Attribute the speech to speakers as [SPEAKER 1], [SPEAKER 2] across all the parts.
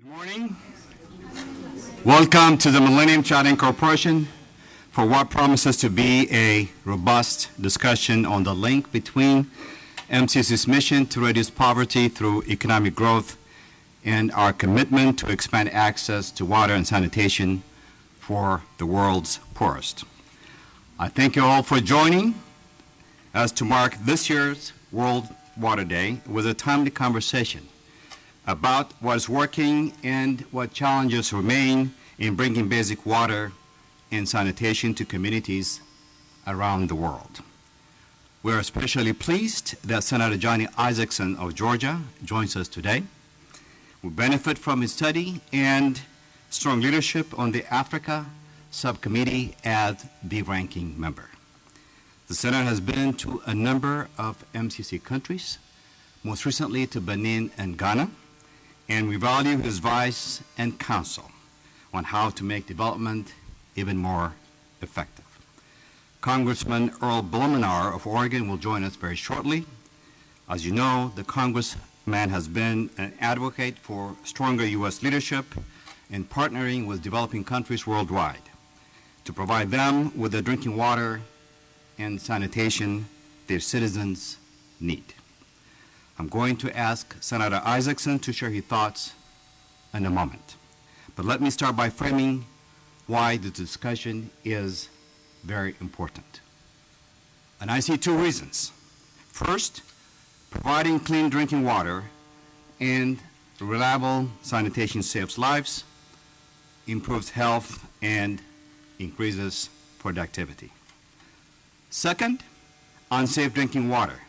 [SPEAKER 1] Morning. Welcome to the Millennium Chatting Corporation for what promises to be a robust discussion on the link between MCC's mission to reduce poverty through economic growth and our commitment to expand access to water and sanitation for the world's poorest. I thank you all for joining us to mark this year's World Water Day with a timely conversation about what's working and what challenges remain in bringing basic water and sanitation to communities around the world. We are especially pleased that Senator Johnny Isakson of Georgia joins us today. We benefit from his study and strong leadership on the Africa Subcommittee as the ranking member. The Senator has been to a number of MCC countries, most recently to Benin and Ghana, and we value his advice and counsel on how to make development even more effective. Congressman Earl Blumenauer of Oregon will join us very shortly. As you know, the Congressman has been an advocate for stronger U.S. leadership in partnering with developing countries worldwide to provide them with the drinking water and sanitation their citizens need. I'm going to ask Senator Isakson to share his thoughts in a moment. But let me start by framing why the discussion is very important. And I see two reasons. First, providing clean drinking water and reliable sanitation saves lives, improves health, and increases productivity. Second, unsafe drinking water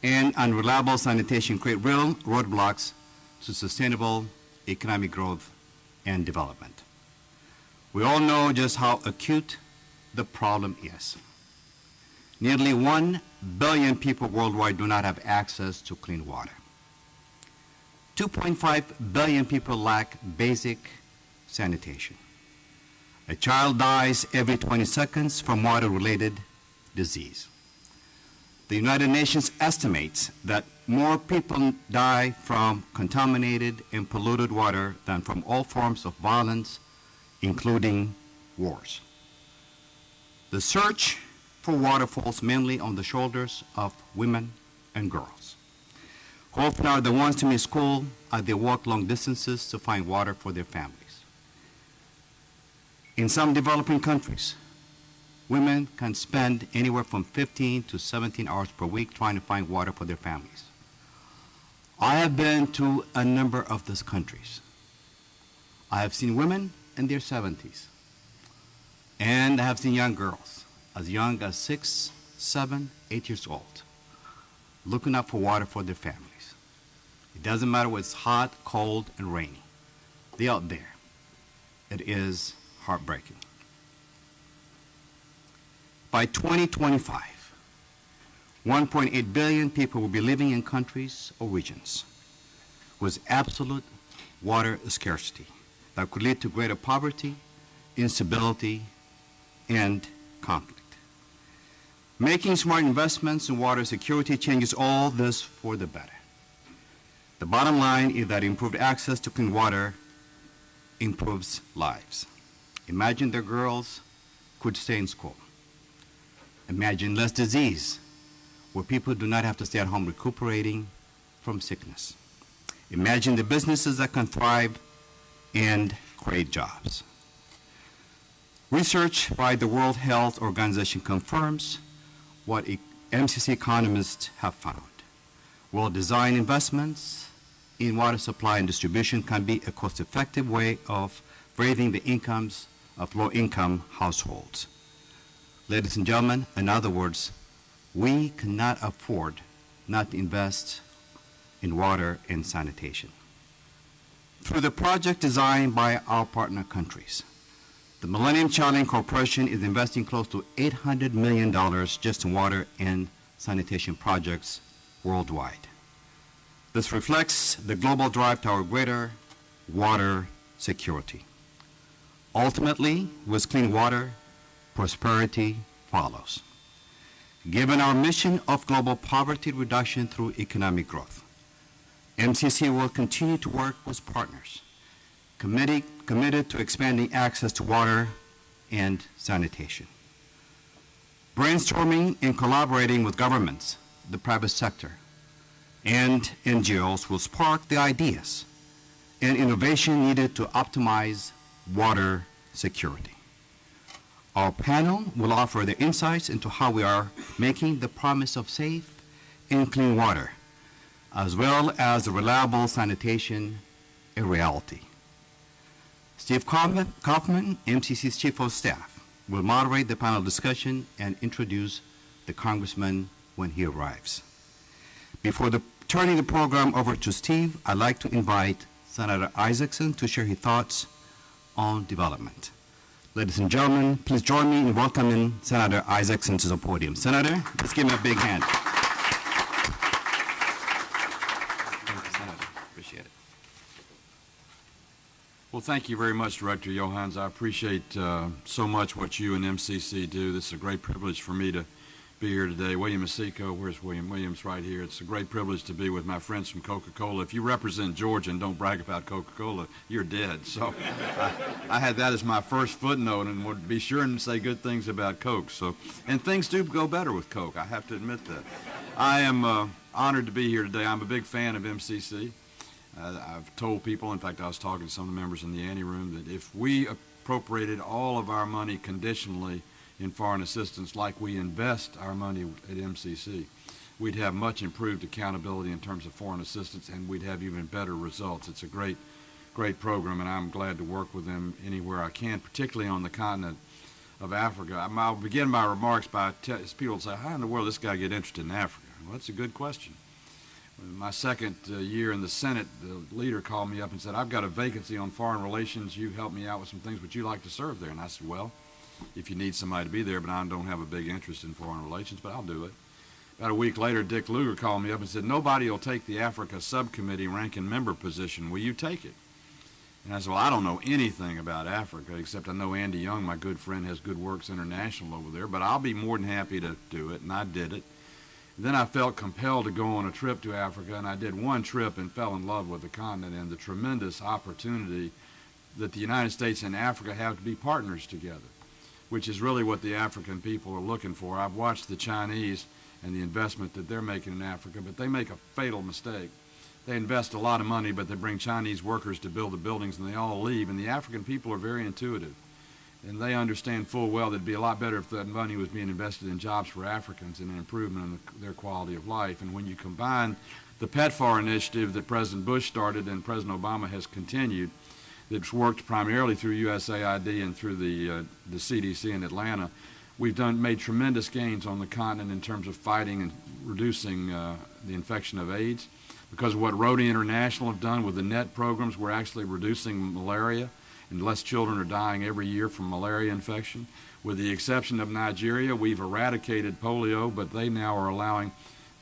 [SPEAKER 1] and unreliable sanitation create real roadblocks to sustainable economic growth and development. We all know just how acute the problem is. Nearly 1 billion people worldwide do not have access to clean water. 2.5 billion people lack basic sanitation. A child dies every 20 seconds from water-related disease. The United Nations estimates that more people die from contaminated and polluted water than from all forms of violence, including wars. The search for water falls mainly on the shoulders of women and girls, who often are the ones to miss school as they walk long distances to find water for their families. In some developing countries, women can spend anywhere from 15 to 17 hours per week trying to find water for their families. I have been to a number of these countries. I have seen women in their 70s, and I have seen young girls as young as 6, 7, 8 years old, looking up for water for their families. It doesn't matter whether it's hot, cold, and rainy. They're out there. It is heartbreaking. By 2025, 1.8 billion people will be living in countries or regions with absolute water scarcity that could lead to greater poverty, instability, and conflict. Making smart investments in water security changes all this for the better. The bottom line is that improved access to clean water improves lives. Imagine the girls could stay in school. Imagine less disease, where people do not have to stay at home recuperating from sickness. Imagine the businesses that can thrive and create jobs. Research by the World Health Organization confirms what MCC economists have found. Well-designed investments in water supply and distribution can be a cost-effective way of raising the incomes of low-income households. Ladies and gentlemen, in other words, we cannot afford not to invest in water and sanitation. Through the project designed by our partner countries, the Millennium Chatting Corporation is investing close to $800 million just in water and sanitation projects worldwide. This reflects the global drive toward greater water security. Ultimately, with clean water, prosperity follows. Given our mission of global poverty reduction through economic growth, MCC will continue to work with partners committed to expanding access to water and sanitation. Brainstorming and collaborating with governments, the private sector, and NGOs will spark the ideas and innovation needed to optimize water security. Our panel will offer their insights into how we are making the promise of safe and clean water, as well as reliable sanitation, a reality. Steve Kaufman, MCC's Chief of Staff, will moderate the panel discussion and introduce the Congressman when he arrives. Before turning the program over to Steve, I'd like to invite Senator Isakson to share his thoughts on development. Ladies and gentlemen, please join me in welcoming Senator Isakson to the podium. Senator, let's give him a big hand. Thank you, Senator. Appreciate it.
[SPEAKER 2] Well, thank you very much, Director Johans. I appreciate so much what you and MCC do. This is a great privilege for me to be here today. William Asico, where's William? William's right here. It's a great privilege to be with my friends from Coca-Cola. If you represent Georgia and don't brag about Coca-Cola, you're dead. So I had that as my first footnote and would be sure and say good things about Coke. So, and things do go better with Coke, I have to admit that. I am honored to be here today. I'm a big fan of MCC. I've told people, in fact, I was talking to some of the members in the ante room, that if we appropriated all of our money conditionally in foreign assistance like we invest our money at MCC, we'd have much improved accountability in terms of foreign assistance, and we'd have even better results. It's a great program, and I'm glad to work with them anywhere I can, particularly on the continent of Africa. I'll begin my remarks by people say, how in the world does this guy get interested in Africa? Well, that's a good question. My second year in the Senate, the leader called me up and said, I've got a vacancy on foreign relations. You helped me out with some things. Would you like to serve there? And I said, well, if you need somebody to be there, but I don't have a big interest in foreign relations, but I'll do it. About a week later, Dick Lugar called me up and said, nobody will take the Africa Subcommittee ranking member position. Will you take it? And I said, well, I don't know anything about Africa, except I know Andy Young, my good friend, has Good Works International over there, but I'll be more than happy to do it, and I did it. Then I felt compelled to go on a trip to Africa, and I did one trip and fell in love with the continent and the tremendous opportunity that the United States and Africa have to be partners together, which is really what the African people are looking for. I've watched the Chinese and the investment that they're making in Africa, but they make a fatal mistake. They invest a lot of money, but they bring Chinese workers to build the buildings, and they all leave, and the African people are very intuitive. And they understand full well that it'd be a lot better if that money was being invested in jobs for Africans and an improvement in their quality of life. And when you combine the PEPFAR initiative that President Bush started and President Obama has continued, that's worked primarily through USAID and through the CDC in Atlanta, we've made tremendous gains on the continent in terms of fighting and reducing the infection of AIDS. Because of what Rotary International have done with the NET programs, we're actually reducing malaria, and less children are dying every year from malaria infection. With the exception of Nigeria, we've eradicated polio, but they now are allowing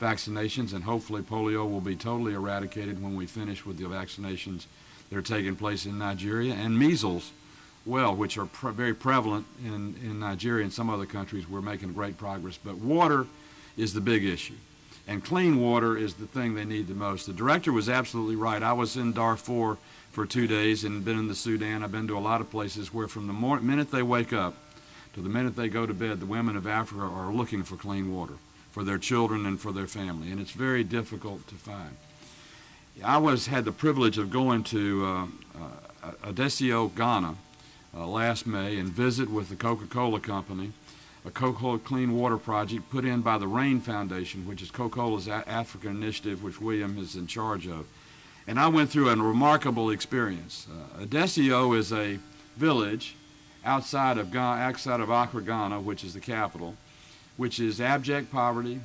[SPEAKER 2] vaccinations, and hopefully polio will be totally eradicated when we finish with the vaccinations that are taking place in Nigeria. And measles, well, which are very prevalent in Nigeria and some other countries, we're making great progress. But water is the big issue, and clean water is the thing they need the most. The director was absolutely right. I was in Darfur for 2 days and been in the Sudan. I've been to a lot of places where from the minute they wake up to the minute they go to bed, the women of Africa are looking for clean water for their children and for their family, and it's very difficult to find. I had the privilege of going to Adesio, Ghana last May and visit with the Coca-Cola Company, a Coca-Cola Clean Water Project put in by the RAIN Foundation, which is Coca-Cola's African initiative, which William is in charge of. And I went through a remarkable experience. Adesio is a village outside of Accra, Ghana, which is the capital, which is abject poverty.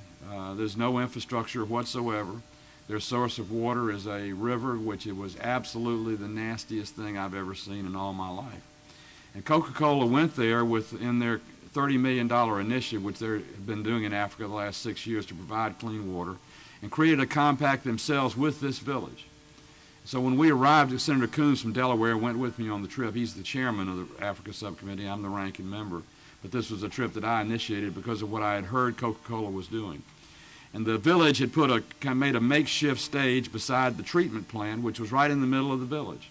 [SPEAKER 2] There's no infrastructure whatsoever. Their source of water is a river, which it was absolutely the nastiest thing I've ever seen in all my life. And Coca-Cola went there in their $30 million initiative, which they've been doing in Africa the last 6 years to provide clean water, and created a compact themselves with this village. So when we arrived, Senator Coons from Delaware went with me on the trip. He's the chairman of the Africa Subcommittee. I'm the ranking member. But this was a trip that I initiated because of what I had heard Coca-Cola was doing. And the village had made a makeshift stage beside the treatment plant, which was right in the middle of the village.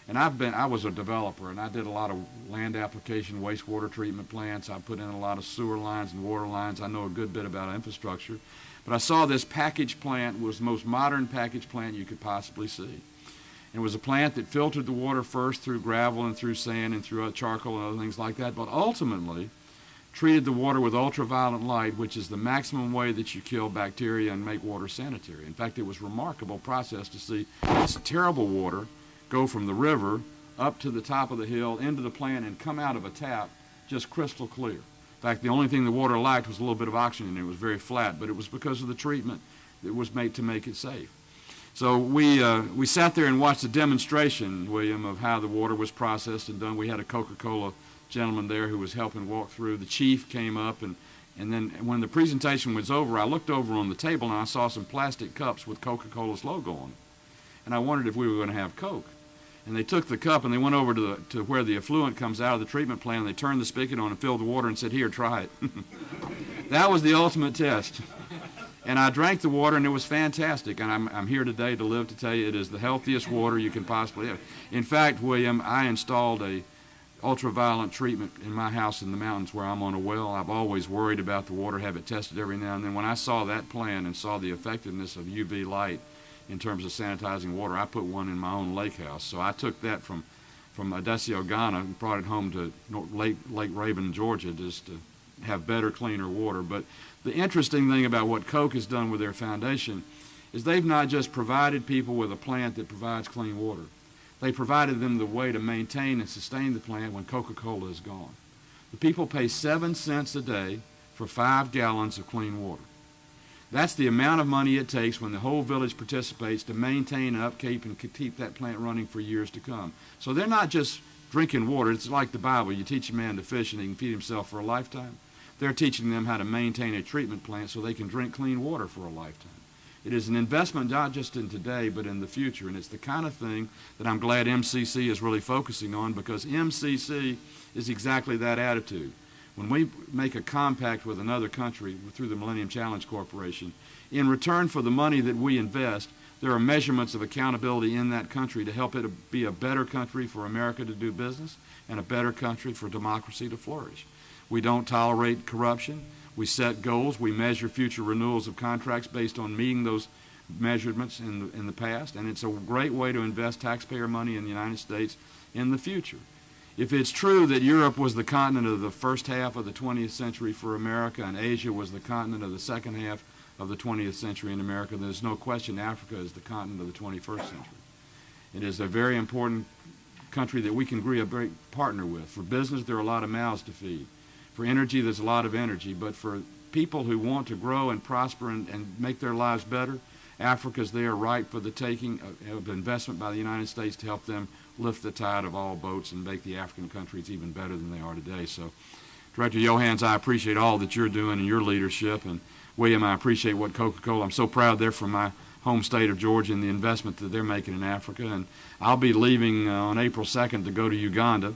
[SPEAKER 2] And I was a developer, and I did a lot of land application, wastewater treatment plants. I put in a lot of sewer lines and water lines. I know a good bit about infrastructure. But I saw this package plant was the most modern package plant you could possibly see. It was a plant that filtered the water first through gravel and through sand and through charcoal and other things like that, but ultimately treated the water with ultraviolet light, which is the maximum way that you kill bacteria and make water sanitary. In fact, it was a remarkable process to see this terrible water go from the river up to the top of the hill into the plant and come out of a tap just crystal clear. In fact, the only thing the water lacked was a little bit of oxygen. It was very flat, but it was because of the treatment that was made to make it safe. So we sat there and watched a demonstration, William, of how the water was processed and done. We had a Coca-Cola gentleman there who was helping walk through. The chief came up, and then when the presentation was over, I looked over on the table and I saw some plastic cups with Coca-Cola's logo on it. And I wondered if we were going to have Coke. And they took the cup and they went over to where the effluent comes out of the treatment plant, and they turned the spigot on and filled the water and said, "Here, try it." That was the ultimate test. And I drank the water, and it was fantastic. And I'm here today to live to tell you it is the healthiest water you can possibly have. In fact, William, I installed a ultraviolet treatment in my house in the mountains where I'm on a well. I've always worried about the water, have it tested every now and then. When I saw that plan and saw the effectiveness of UV light in terms of sanitizing water, I put one in my own lake house. So I took that from Adesio, Ghana, and brought it home to Lake Raven, Georgia, just to have better, cleaner water. But the interesting thing about what Coke has done with their foundation is they've not just provided people with a plant that provides clean water. They provided them the way to maintain and sustain the plant when Coca-Cola is gone. The people pay 7 cents a day for 5 gallons of clean water. That's the amount of money it takes when the whole village participates to maintain, upkeep, and keep that plant running for years to come. So they're not just drinking water. It's like the Bible. You teach a man to fish and he can feed himself for a lifetime. They're teaching them how to maintain a treatment plant so they can drink clean water for a lifetime. It is an investment not just in today, but in the future. And it's the kind of thing that I'm glad MCC is really focusing on, because MCC is exactly that attitude. When we make a compact with another country through the Millennium Challenge Corporation, in return for the money that we invest, there are measurements of accountability in that country to help it be a better country for America to do business and a better country for democracy to flourish. We don't tolerate corruption. We set goals. We measure future renewals of contracts based on meeting those measurements in the past, and it's a great way to invest taxpayer money in the United States in the future. If it's true that Europe was the continent of the first half of the 20th century for America and Asia was the continent of the second half of the 20th century in America, there's no question Africa is the continent of the 21st century. It is a very important country that we can agree a great partner with. For business, there are a lot of mouths to feed. For energy, there's a lot of energy. But for people who want to grow and prosper and make their lives better, Africa's there ripe for the taking of investment by the United States to help them lift the tide of all boats and make the African countries even better than they are today. So, Director Johans, I appreciate all that you're doing and your leadership. And William, I appreciate what Coca-Cola, I'm so proud they're from my home state of Georgia and the investment that they're making in Africa. And I'll be leaving on April 2nd to go to Uganda,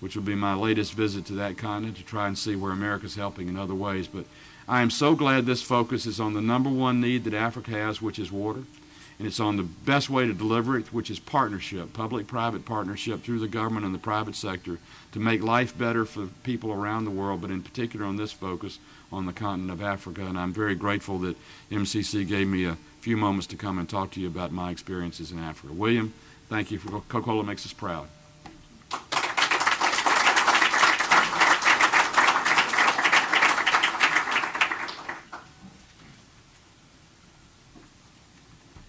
[SPEAKER 2] which will be my latest visit to that continent, to try and see where America's helping in other ways. But I am so glad this focus is on the number one need that Africa has, which is water. And it's on the best way to deliver it, which is partnership, public-private partnership through the government and the private sector to make life better for people around the world, but in particular on this focus on the continent of Africa. And I'm very grateful that MCC gave me a few moments to come and talk to you about my experiences in Africa. William, thank you. Coca-Cola makes us proud.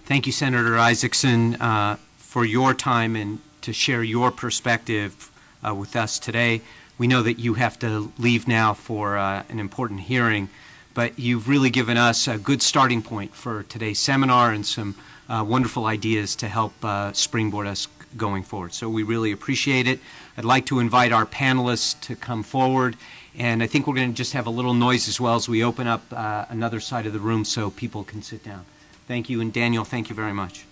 [SPEAKER 3] Thank you, Senator Isakson, for your time and to share your perspective with us today. We know that you have to leave now for an important hearing, but you've really given us a good starting point for today's seminar and some wonderful ideas to help springboard us going forward. So we really appreciate it. I'd like to invite our panelists to come forward, and I think we're going to just have a little noise as well as we open up another side of the room so people can sit down. Thank you, and Daniel, thank you very much.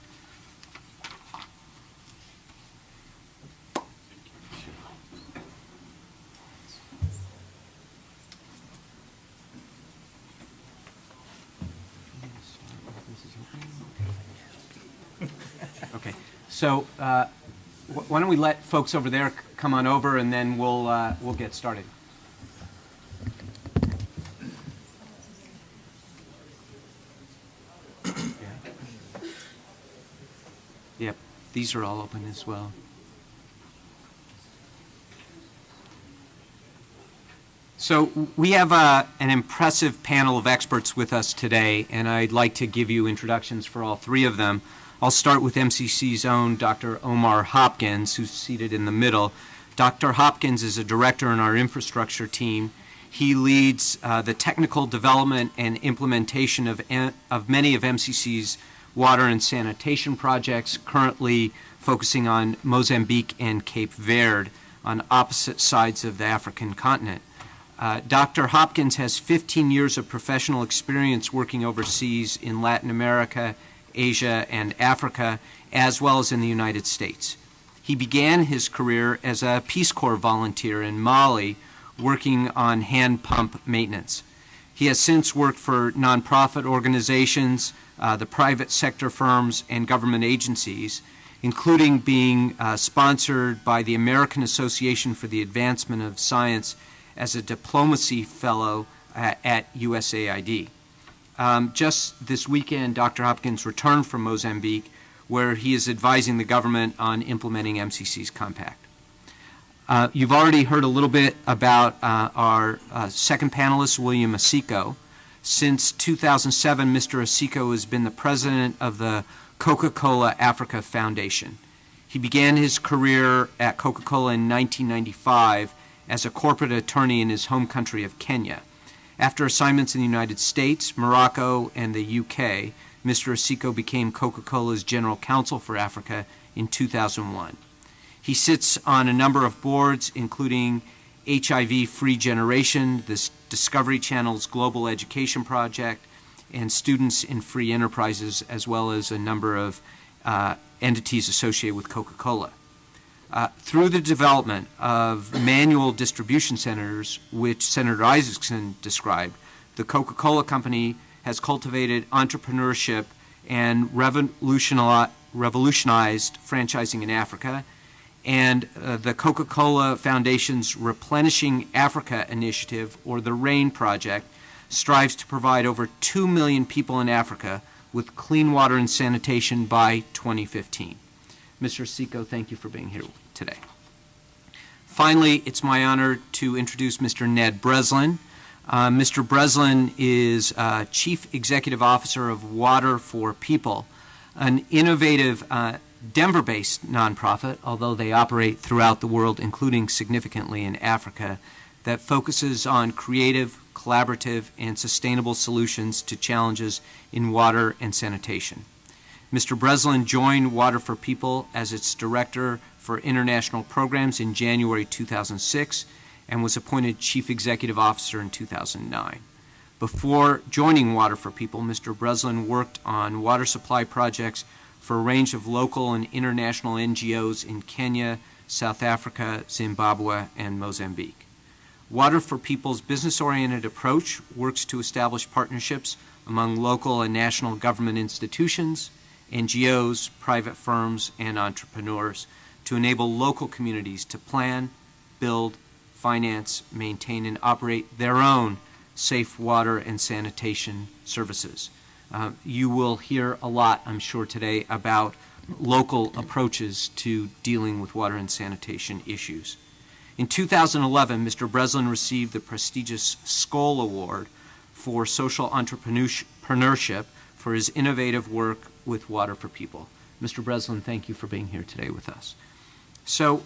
[SPEAKER 3] Okay, so Why don't we let folks over there come on over, and then we'll get started. Yep, these are all open as well. So we have an impressive panel of experts with us today, and I'd like to give you introductions for all three of them. I'll start with MCC's own Dr. Omar Hopkins, who's seated in the middle. Dr. Hopkins is a director in our infrastructure team. He leads the technical development and implementation of many of MCC's water and sanitation projects, currently focusing on Mozambique and Cape Verde on opposite sides of the African continent. Dr. Hopkins has 15 years of professional experience working overseas in Latin America, Asia, and Africa, as well as in the United States. He began his career as a Peace Corps volunteer in Mali, working on hand pump maintenance. He has since worked for nonprofit organizations, the private sector firms, and government agencies, including being sponsored by the American Association for the Advancement of Science as a diplomacy fellow at USAID. Just this weekend, Dr. Hopkins returned from Mozambique, where he is advising the government on implementing MCC's compact. You've already heard a little bit about our second panelist, William Isakson. Since 2007, Mr. Isakson has been the president of the Coca-Cola Africa Foundation. He began his career at Coca-Cola in 1995 as a corporate attorney in his home country of Kenya. After assignments in the United States, Morocco, and the UK, Mr. Isakson became Coca-Cola's general counsel for Africa in 2001. He sits on a number of boards, including HIV Free Generation, the Discovery Channel's Global Education Project, and Students in Free Enterprises, as well as a number of entities associated with Coca-Cola. Through the development of manual distribution centers, which Senator Isakson described, the Coca-Cola Company has cultivated entrepreneurship and revolutionized franchising in Africa, and the Coca-Cola Foundation's Replenishing Africa Initiative, or the RAIN project, strives to provide over 2 million people in Africa with clean water and sanitation by 2015. Mr. Isakson, thank you for being here today. Finally, it's my honor to introduce Mr. Ned Breslin. Mr. Breslin is Chief Executive Officer of Water for People, an innovative Denver-based nonprofit, although they operate throughout the world, including significantly in Africa, that focuses on creative, collaborative, and sustainable solutions to challenges in water and sanitation. Mr. Breslin joined Water for People as its Director for International Programs in January 2006 and was appointed Chief Executive Officer in 2009. Before joining Water for People, Mr. Breslin worked on water supply projects for a range of local and international NGOs in Kenya, South Africa, Zimbabwe, and Mozambique. Water for People's business-oriented approach works to establish partnerships among local and national government institutions, NGOs, private firms, and entrepreneurs to enable local communities to plan, build, finance, maintain, and operate their own safe water and sanitation services. You will hear a lot, I'm sure, today about local approaches to dealing with water and sanitation issues. In 2011, Mr. Breslin received the prestigious Skoll Award for social entrepreneurship for his innovative work with Water for People. Mr. Breslin, thank you for being here today with us. So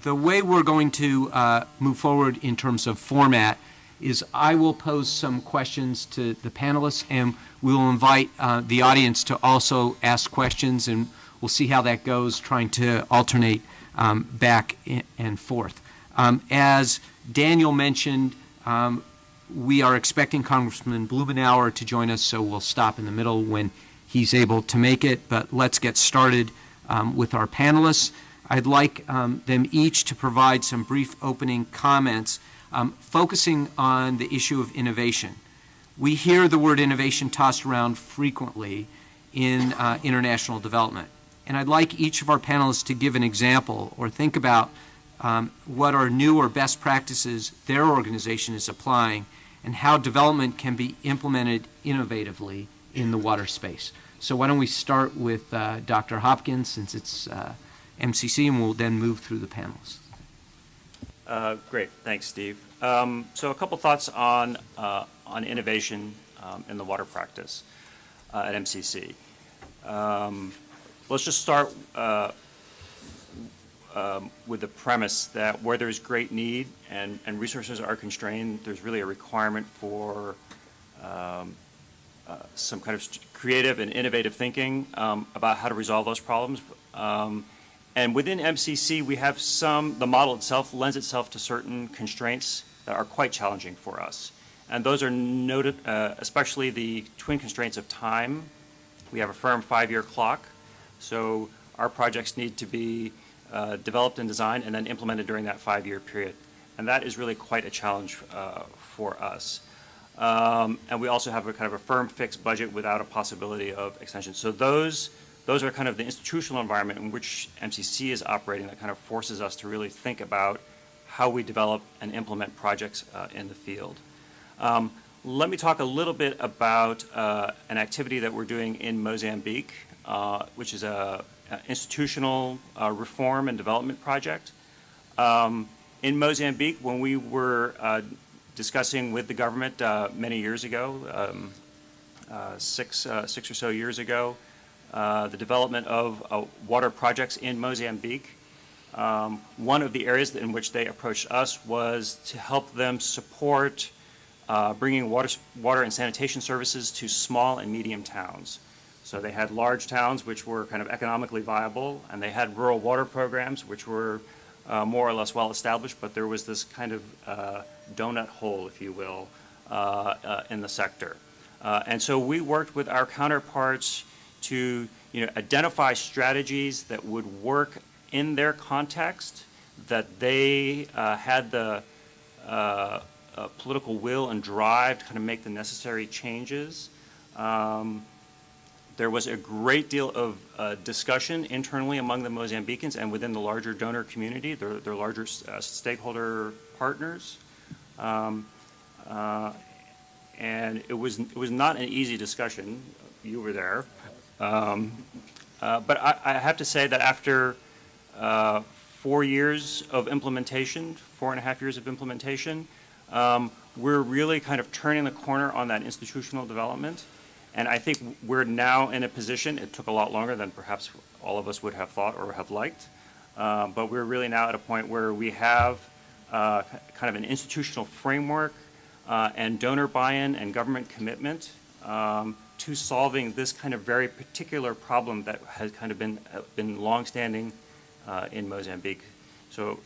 [SPEAKER 3] the way we're going to move forward in terms of format is I will pose some questions to the panelists, and we will invite the audience to also ask questions, and we'll see how that goes, trying to alternate back and forth. As Daniel mentioned, we are expecting Congressman Blumenauer to join us, so we'll stop in the middle when he's able to make it. But let's get started with our panelists. I'd like them each to provide some brief opening comments, focusing on the issue of innovation. We hear the word innovation tossed around frequently in international development. And I'd like each of our panelists to give an example or think about what are new or best practices their organization is applying and how development can be implemented innovatively in the water space. So why don't we start with Dr. Hopkins, since it's MCC, and we'll then move through the panels.
[SPEAKER 4] Great, thanks, Steve. So a couple thoughts on innovation in the water practice at MCC. Let's just start with the premise that where there's great need and resources are constrained, there's really a requirement for some kind of creative and innovative thinking about how to resolve those problems. And within MCC, we have the model itself lends itself to certain constraints that are quite challenging for us. And those are noted, especially the twin constraints of time. We have a firm 5-year clock, so our projects need to be developed and designed and then implemented during that 5-year period. And that is really quite a challenge for us. And we also have a kind of a firm fixed budget without a possibility of extension. So those are kind of the institutional environment in which MCC is operating that kind of forces us to really think about how we develop and implement projects in the field. Let me talk a little bit about an activity that we're doing in Mozambique, which is an institutional reform and development project. In Mozambique, when we were discussing with the government many years ago, six or so years ago, the development of water projects in Mozambique. One of the areas in which they approached us was to help them support bringing water and sanitation services to small and medium towns. So they had large towns which were kind of economically viable, and they had rural water programs which were more or less well established, but there was this kind of donut hole, if you will, in the sector. And so we worked with our counterparts to identify strategies that would work in their context, that they had the political will and drive to kind of make the necessary changes. There was a great deal of discussion internally among the Mozambicans and within the larger donor community, their larger stakeholder partners. And it was not an easy discussion. You were there. But I have to say that after 4 years of implementation, 4.5 years of implementation, we're really kind of turning the corner on that institutional development. And I think we're now in a position, it took a lot longer than perhaps all of us would have thought or have liked, but we're really now at a point where we have kind of an institutional framework and donor buy-in and government commitment to solving this kind of very particular problem that has kind of been longstanding in Mozambique. So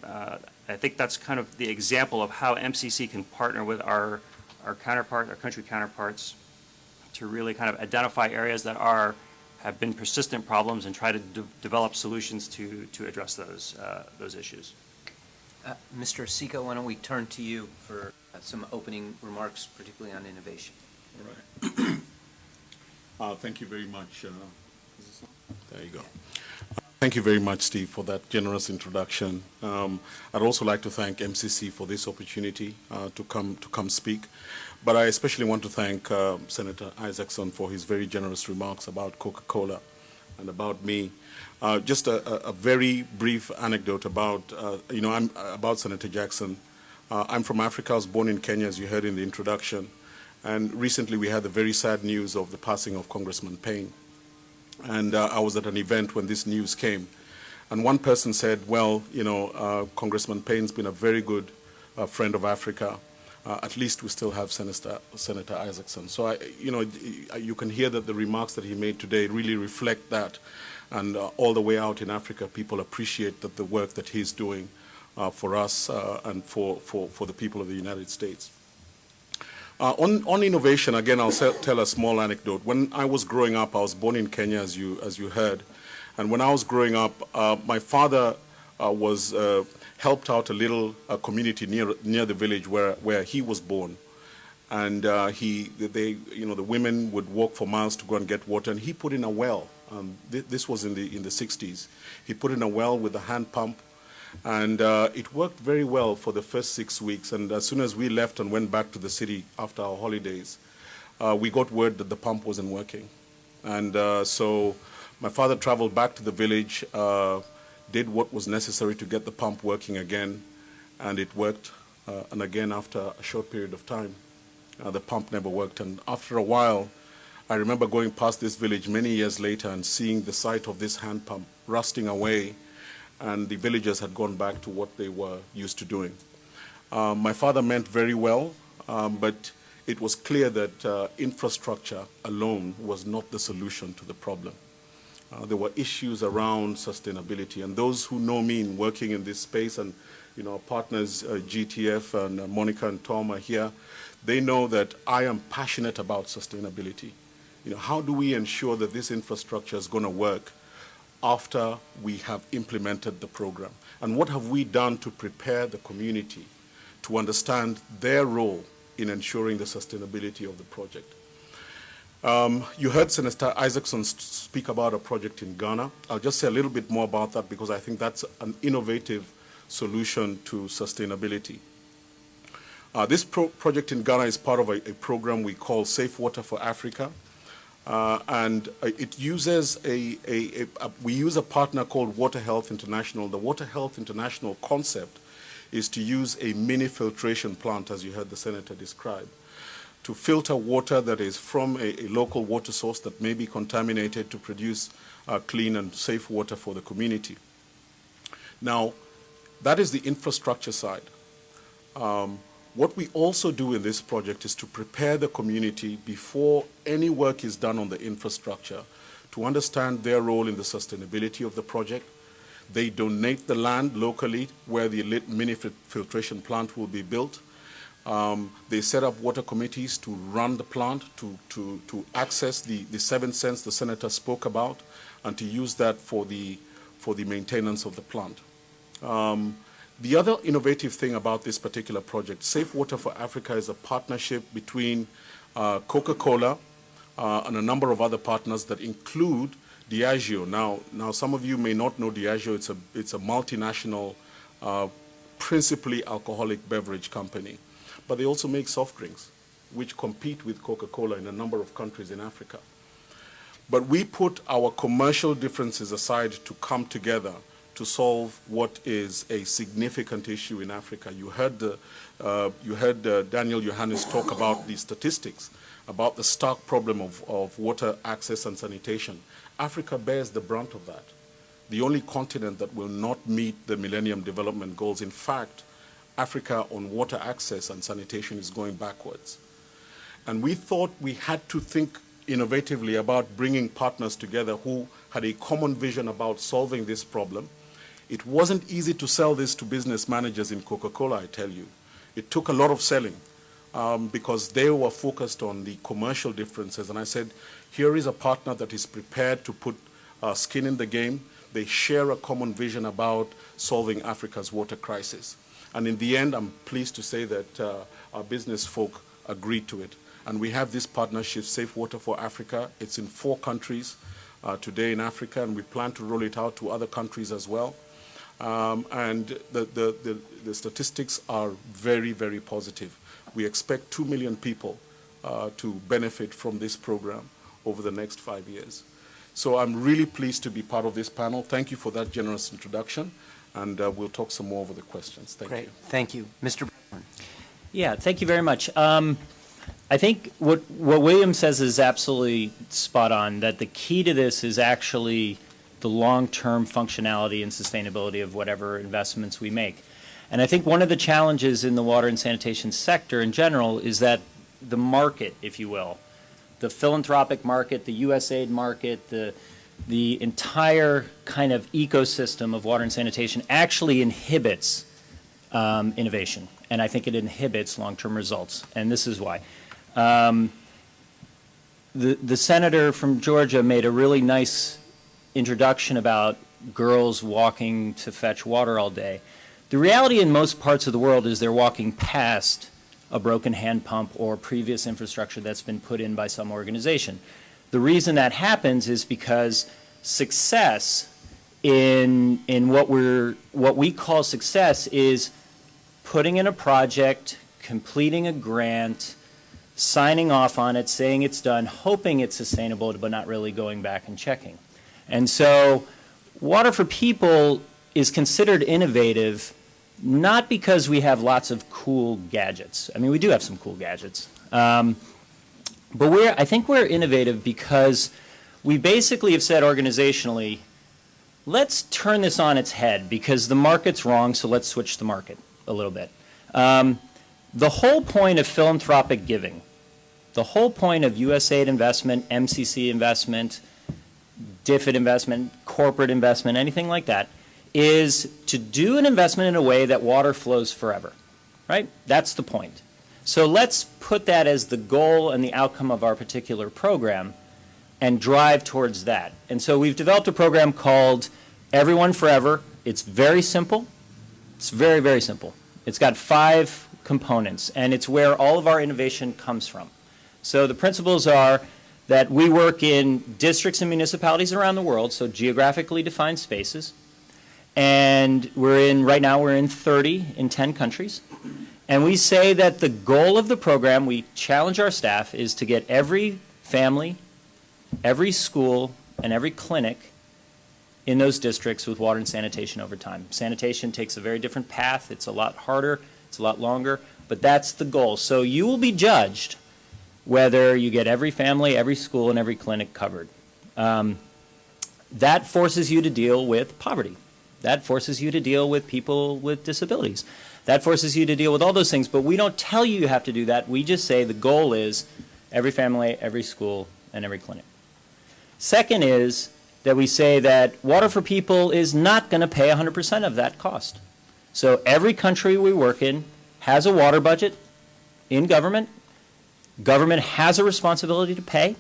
[SPEAKER 4] I think that's kind of the example of how MCC can partner with our country counterparts to really kind of identify areas that have been persistent problems and try to develop solutions to address those issues.
[SPEAKER 3] Mr. Isakson, why don't we turn to you for some opening remarks, particularly on innovation.
[SPEAKER 5] All right. Thank you very much. There you go. Thank you very much, Steve, for that generous introduction. I'd also like to thank MCC for this opportunity to come speak. But I especially want to thank Senator Isakson for his very generous remarks about Coca-Cola and about me. Just a very brief anecdote about, about Senator Jackson. I'm from Africa. I was born in Kenya, as you heard in the introduction. And recently we had the very sad news of the passing of Congressman Payne. And I was at an event when this news came. And one person said, well, Congressman Payne's been a very good friend of Africa. At least we still have Senator Isakson. So, you can hear that the remarks that he made today really reflect that. And all the way out in Africa, people appreciate the work that he's doing for us and for the people of the United States. On innovation, again, I'll tell a small anecdote. When I was growing up, I was born in Kenya, as you heard. And when I was growing up, my father was helped out a little community near the village where he was born. And the women would walk for miles to go and get water, and he put in a well This was in the 60s. He put in a well with a hand pump, and it worked very well for the first 6 weeks. And as soon as we left and went back to the city after our holidays, we got word that the pump wasn't working. And so my father traveled back to the village, did what was necessary to get the pump working again, and it worked. And again, after a short period of time, the pump never worked. And after a while, I remember going past this village many years later and seeing the site of this hand pump rusting away, and the villagers had gone back to what they were used to doing. My father meant very well, but it was clear that infrastructure alone was not the solution to the problem. There were issues around sustainability, and those who know me in working in this space, and our partners GTF and Monica and Tom are here, they know that I am passionate about sustainability. How do we ensure that this infrastructure is going to work after we have implemented the program? And what have we done to prepare the community to understand their role in ensuring the sustainability of the project? You heard Senator Isakson speak about a project in Ghana. I'll just say a little bit more about that because I think that's an innovative solution to sustainability. This project in Ghana is part of a program we call Safe Water for Africa. And it uses we use a partner called Water Health International. The Water Health International concept is to use a mini filtration plant, as you heard the Senator describe, to filter water that is from a local water source that may be contaminated to produce clean and safe water for the community. Now, that is the infrastructure side. What we also do in this project is to prepare the community before any work is done on the infrastructure to understand their role in the sustainability of the project. They donate the land locally where the mini filtration plant will be built. They set up water committees to run the plant, to access the 7 cents the Senator spoke about, and to use that for the maintenance of the plant. The other innovative thing about this particular project, Safe Water for Africa, is a partnership between Coca-Cola and a number of other partners that include Diageo. Now some of you may not know Diageo. It's a multinational, principally alcoholic beverage company. But they also make soft drinks, which compete with Coca-Cola in a number of countries in Africa. But we put our commercial differences aside to come together to solve what is a significant issue in Africa. You heard Daniel Johannes talk about the statistics, about the stark problem of water access and sanitation. Africa bears the brunt of that. The only continent that will not meet the Millennium Development Goals. In fact, Africa on water access and sanitation is going backwards. And we thought we had to think innovatively about bringing partners together who had a common vision about solving this problem. It wasn't easy to sell this to business managers in Coca-Cola, I tell you. It took a lot of selling because they were focused on the commercial differences. And I said, here is a partner that is prepared to put skin in the game. They share a common vision about solving Africa's water crisis. And in the end, I'm pleased to say that our business folk agreed to it. And we have this partnership, Safe Water for Africa. It's in 4 countries today in Africa, and we plan to roll it out to other countries as well. And the statistics are very, very positive. We expect 2 million people to benefit from this program over the next 5 years. So I'm really pleased to be part of this panel. Thank you for that generous introduction, and we'll talk some more over the questions. Thank you.
[SPEAKER 3] Thank you. Mr. Breslin.
[SPEAKER 6] Yeah, thank you very much. I think what William says is absolutely spot on, that the key to this is actually the long-term functionality and sustainability of whatever investments we make. And I think one of the challenges in the water and sanitation sector in general is that the market, if you will, the philanthropic market, the USAID market, the entire kind of ecosystem of water and sanitation actually inhibits innovation. And I think it inhibits long-term results. And this is why. The senator from Georgia made a really nice introduction about girls walking to fetch water all day. The reality in most parts of the world is they're walking past a broken hand pump or previous infrastructure that's been put in by some organization. The reason that happens is because success in what we call success is putting in a project, completing a grant, signing off on it, saying it's done, hoping it's sustainable, but not really going back and checking. And so Water for People is considered innovative not because we have lots of cool gadgets. I mean, we do have some cool gadgets. But I think we're innovative because we basically have said organizationally, let's turn this on its head because the market's wrong, so let's switch the market a little bit. The whole point of philanthropic giving, the whole point of USAID investment, MCC investment, DFID investment, corporate investment, anything like that, is to do an investment in a way that water flows forever, right? That's the point. So let's put that as the goal and the outcome of our particular program and drive towards that. And so we've developed a program called Everyone Forever. It's very simple. It's very, very simple. It's got 5 components, and it's where all of our innovation comes from. So the principles are that we work in districts and municipalities around the world, so geographically defined spaces. And right now we're in 30 in 10 countries. And we say that the goal of the program, we challenge our staff, is to get every family, every school, and every clinic in those districts with water and sanitation over time. Sanitation takes a very different path. It's a lot harder. It's a lot longer. But that's the goal. So you will be judged whether you get every family, every school, and every clinic covered. That forces you to deal with poverty. That forces you to deal with people with disabilities. That forces you to deal with all those things. But we don't tell you you have to do that. We just say the goal is every family, every school, and every clinic. Second is that we say that Water for People is not going to pay 100% of that cost. So every country we work in has a water budget in government. Government has a responsibility to pay.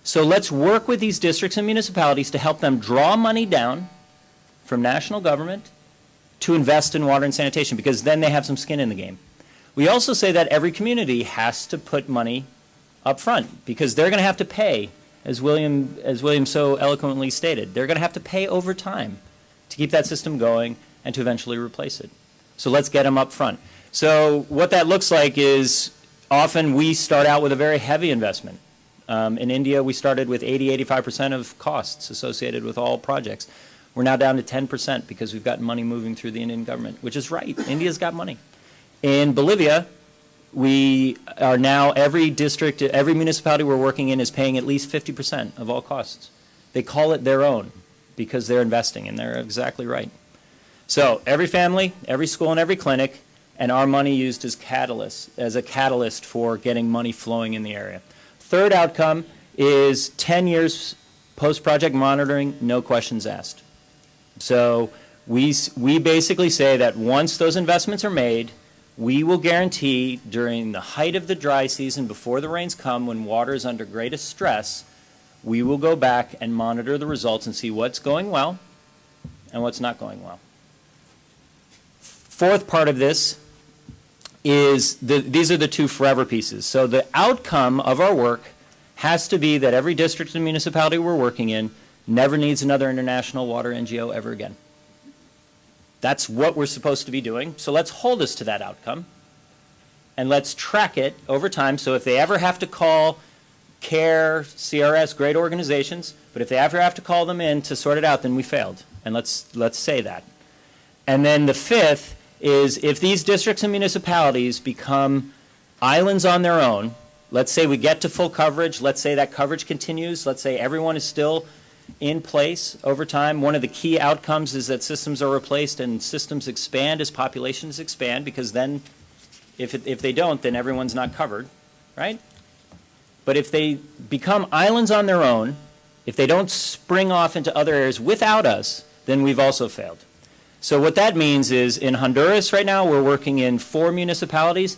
[SPEAKER 6] So let's work with these districts and municipalities to help them draw money down from national government to invest in water and sanitation, because then they have some skin in the game. We also say that every community has to put money up front, because they're going to have to pay, as William so eloquently stated. They're going to have to pay over time to keep that system going and to eventually replace it. So let's get them up front. So what that looks like is often we start out with a very heavy investment. In India, we started with 80–85% of costs associated with all projects. We're now down to 10% because we've gotten money moving through the Indian government, which is right. India's got money. In Bolivia, we are now, every district, every municipality we're working in is paying at least 50% of all costs. They call it their own because they're investing, and they're exactly right. So every family, every school, and every clinic, and our money used as a catalyst for getting money flowing in the area. Third outcome is 10 years post-project monitoring, no questions asked. So we basically say that once those investments are made, we will guarantee during the height of the dry season, before the rains come, when water is under greatest stress, we will go back and monitor the results and see what's going well and what's not going well. Fourth part of this is these are the 2 forever pieces. So the outcome of our work has to be that every district and municipality we're working in never needs another international water NGO ever again. That's what we're supposed to be doing. So let's hold us to that outcome, and let's track it over time. So if they ever have to call CARE, CRS, great organizations, but if they ever have to call them in to sort it out, then we failed. And let's say that. And then the fifth is if these districts and municipalities become islands on their own, let's say we get to full coverage, let's say that coverage continues, let's say everyone is still in place over time. One of the key outcomes is that systems are replaced and systems expand as populations expand, because then if they don't, then everyone's not covered, right? But if they become islands on their own, if they don't spring off into other areas without us, then we've also failed. So what that means is in Honduras right now, we're working in 4 municipalities.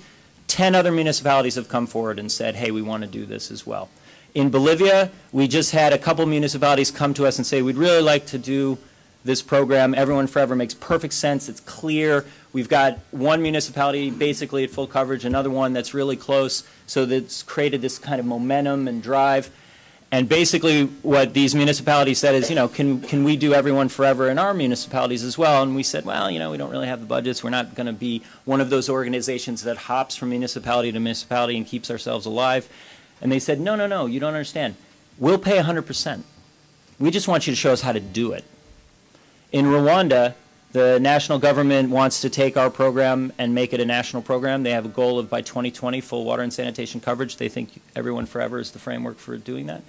[SPEAKER 6] 10 other municipalities have come forward and said, hey, we want to do this as well. In Bolivia, we just had a couple municipalities come to us and say, we'd really like to do this program. Everyone Forever makes perfect sense. It's clear. We've got one municipality basically at full coverage, another one that's really close. So that's created this kind of momentum and drive. And basically what these municipalities said is, can we do everyone forever in our municipalities as well? And we said, well, we don't really have the budgets. We're not going to be one of those organizations that hops from municipality to municipality and keeps ourselves alive. And they said, no, no, no, you don't understand. We'll pay 100%. We just want you to show us how to do it. In Rwanda, the national government wants to take our program and make it a national program. They have a goal of by 2020 full water and sanitation coverage. They think everyone forever is the framework for doing that.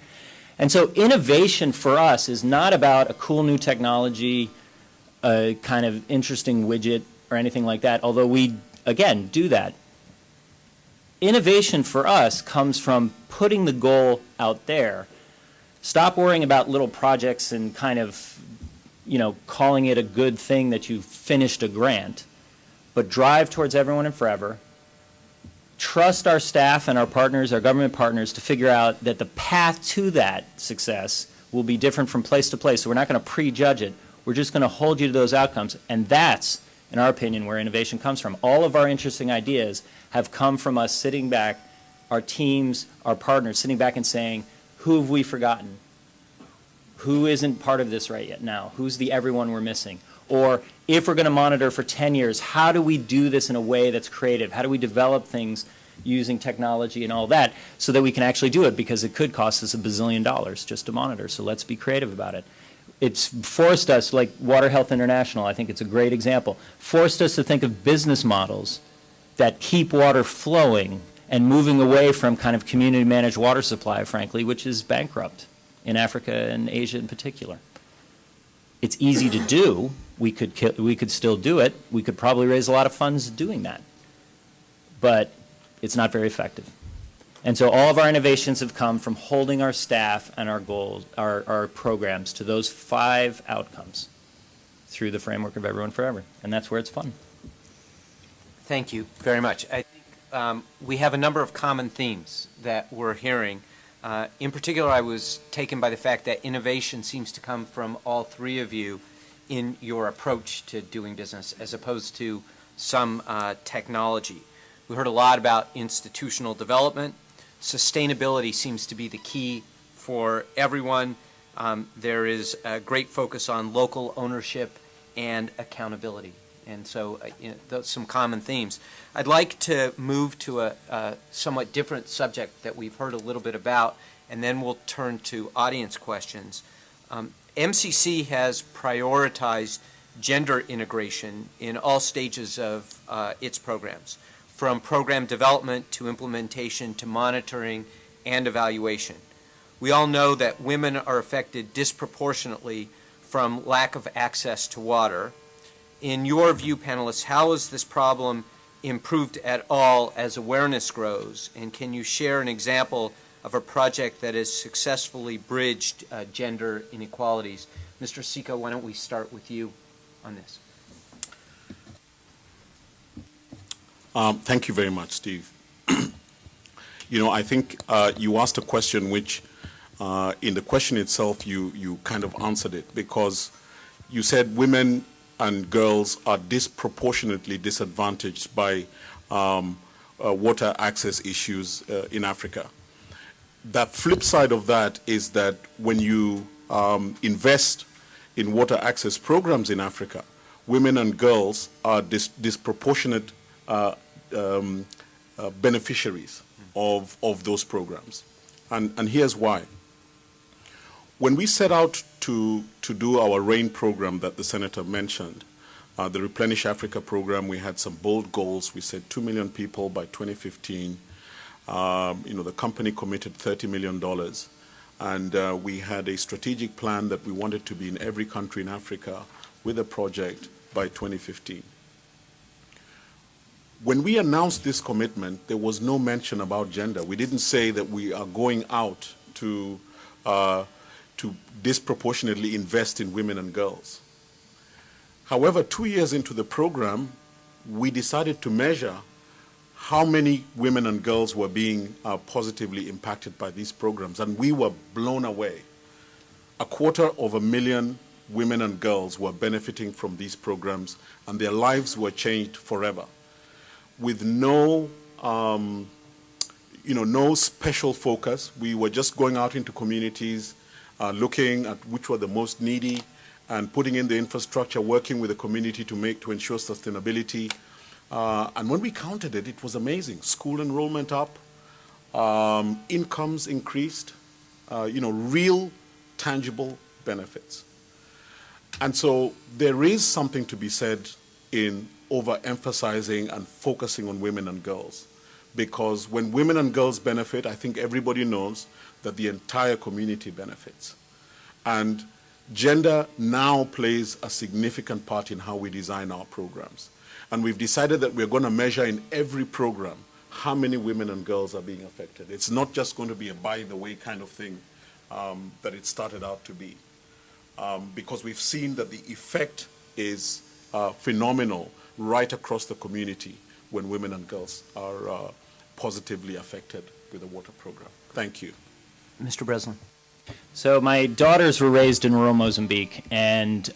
[SPEAKER 6] And so innovation for us is not about a cool new technology, a kind of interesting widget or anything like that, although we, again, do that. Innovation for us comes from putting the goal out there. Stop worrying about little projects and kind of calling it a good thing that you finished a grant, but drive towards everyone and forever. Trust our staff and our partners, our government partners, to figure out that the path to that success will be different from place to place. So we're not going to prejudge it. We're just going to hold you to those outcomes. And that's, in our opinion, where innovation comes from. All of our interesting ideas have come from us sitting back, our teams, our partners, sitting back and saying, who have we forgotten? Who isn't part of this right yet now? Who's the everyone we're missing? Or if we're going to monitor for 10 years, how do we do this in a way that's creative? How do we develop things using technology and all that so that we can actually do it? Because it could cost us $1 bazillion just to monitor. So let's be creative about it. It's forced us, like Water Health International, I think it's a great example, forced us to think of business models that keep water flowing and moving away from kind of community managed water supply, frankly, which is bankrupt in Africa and Asia in particular. It's easy to do. We could still do it. We could probably raise a lot of funds doing that. But it's not very effective. And so all of our innovations have come from holding our staff and our goals, our programs to those 5 outcomes through the framework of Everyone Forever. And that's where it's fun.
[SPEAKER 3] Thank you very much. I think we have a number of common themes that we're hearing. In particular, I was taken by the fact that innovation seems to come from all 3 of you in your approach to doing business, as opposed to some technology. We heard a lot about institutional development. Sustainability seems to be the key for everyone. There is a great focus on local ownership and accountability. And so those some common themes. I'd like to move to a somewhat different subject that we've heard a little bit about, and then we'll turn to audience questions. MCC has prioritized gender integration in all stages of its programs, from program development to implementation to monitoring and evaluation. We all know that women are affected disproportionately from lack of access to water. In your view, panelists, how has this problem improved at all as awareness grows? And can you share an example of a project that has successfully bridged gender inequalities? Mr. Siko, why don't we start with you on this?
[SPEAKER 5] Thank you very much, Steve. I think you asked a question which, in the question itself, you kind of answered it, because you said women and girls are disproportionately disadvantaged by water access issues in Africa. The flip side of that is that when you invest in water access programs in Africa, women and girls are disproportionate beneficiaries of those programs. And here's why. When we set out to do our RAIN program that the Senator mentioned, the Replenish Africa program, we had some bold goals. We said 2 million people by 2015. The company committed $30 million. And we had a strategic plan that we wanted to be in every country in Africa with a project by 2015. When we announced this commitment, there was no mention about gender. We didn't say that we are going out to disproportionately invest in women and girls. However, 2 years into the program, we decided to measure how many women and girls were being positively impacted by these programs, and we were blown away. 250,000 women and girls were benefiting from these programs, and their lives were changed forever, with no no special focus. We were just going out into communities, looking at which were the most needy, and putting in the infrastructure, working with the community to ensure sustainability. And when we counted it, it was amazing. School enrollment up, incomes increased, real tangible benefits. And so there is something to be said in overemphasizing and focusing on women and girls. Because when women and girls benefit, I think everybody knows that the entire community benefits. And gender now plays a significant part in how we design our programs. And we've decided that we're going to measure in every program how many women and girls are being affected. It's not just going to be a by-the-way kind of thing that it started out to be. Because we've seen that the effect is phenomenal right across the community when women and girls are positively affected with the water program. Thank you.
[SPEAKER 6] Mr. Breslin. So my daughters were raised in rural Mozambique, and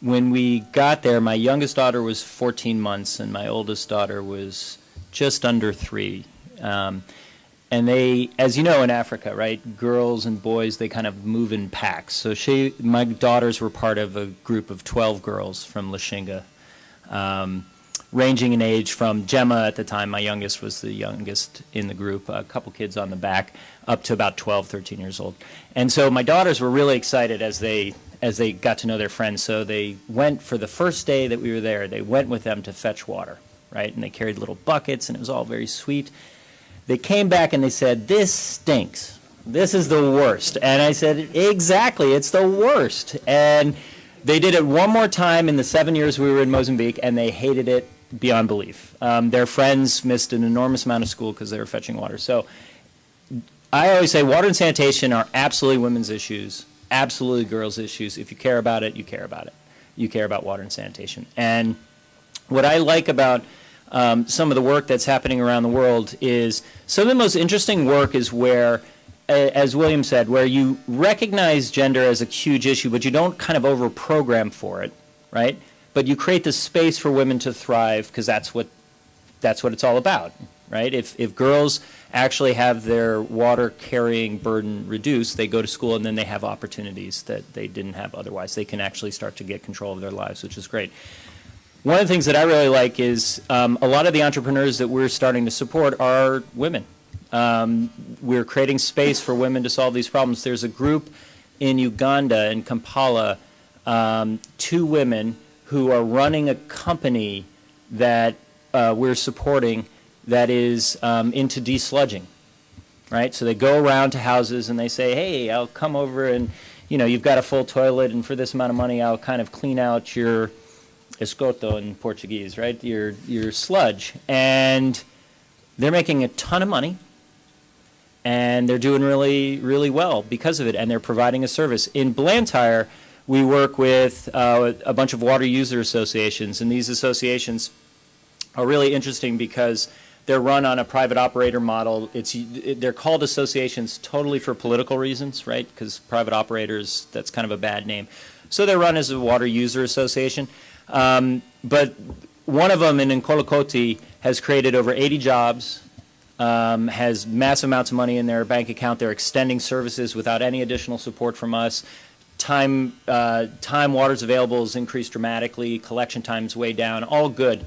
[SPEAKER 6] when we got there, my youngest daughter was 14 months, and my oldest daughter was just under 3. And they, as you know, in Africa, right, girls and boys, they kind of move in packs. So my daughters were part of a group of 12 girls from Lashinga, ranging in age from Gemma at the time, my youngest was the youngest in the group, a couple kids on the back, up to about 12, 13 years old. And so my daughters were really excited as they got to know their friends. So they went, for the first day that we were there, they went with them to fetch water, right? And they carried little buckets, and it was all very sweet. They came back and they said, "This stinks. This is the worst." And I said, "Exactly, it's the worst." And they did it one more time in the 7 years we were in Mozambique, and they hated it beyond belief. Their friends missed an enormous amount of school because they were fetching water. So I always say water and sanitation are absolutely women's issues, absolutely girls' issues. If you care about it, you care about it. You care about water and sanitation. And what I like about some of the work that's happening around the world is some of the most interesting work is where, as William said, where you recognize gender as a huge issue, but you don't kind of over-program for it, right? But you create the space for women to thrive because that's what it's all about, right? If girls actually have their water carrying burden reduced, they go to school and then they have opportunities that they didn't have otherwise. They can actually start to get control of their lives, which is great. One of the things that I really like is a lot of the entrepreneurs that we're starting to support are women. We're creating space for women to solve these problems. There's a group in Uganda, in Kampala, 2 women who are running a company that we're supporting that is into desludging, right? So they go around to houses and they say, "Hey, I'll come over and, you've got a full toilet, and for this amount of money, I'll kind of clean out your esgoto in Portuguese, right? Your sludge." And they're making a ton of money, and they're doing really, really well because of it, and they're providing a service. In Blantyre, we work with a bunch of water user associations, and these associations are really interesting because they're run on a private operator model. They're called associations totally for political reasons, right? Because private operators, that's kind of a bad name. So they're run as a water user association. But one of them in Nkolokoti has created over 80 jobs, has massive amounts of money in their bank account. They're extending services without any additional support from us. Time water's available has increased dramatically. Collection time's way down. All good.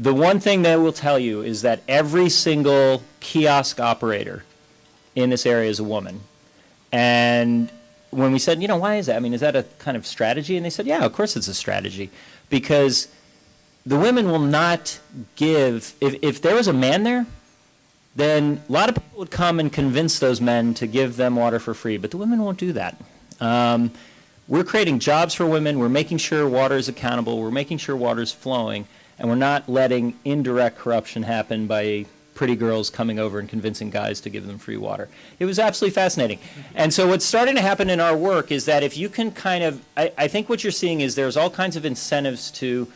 [SPEAKER 6] The one thing that I will tell you is that every single kiosk operator in this area is a woman. And when we said, why is that? I mean, is that a kind of strategy? And they said, yeah, of course it's a strategy. Because the women will not give, if there was a man there, then a lot of people would come and convince those men to give them water for free, but the women won't do that. We're creating jobs for women, we're making sure water is accountable, we're making sure water is flowing, and we're not letting indirect corruption happen by pretty girls coming over and convincing guys to give them free water. It was absolutely fascinating. And so what's starting to happen in our work is that if you can kind of, I think what you're seeing is there's all kinds of incentives to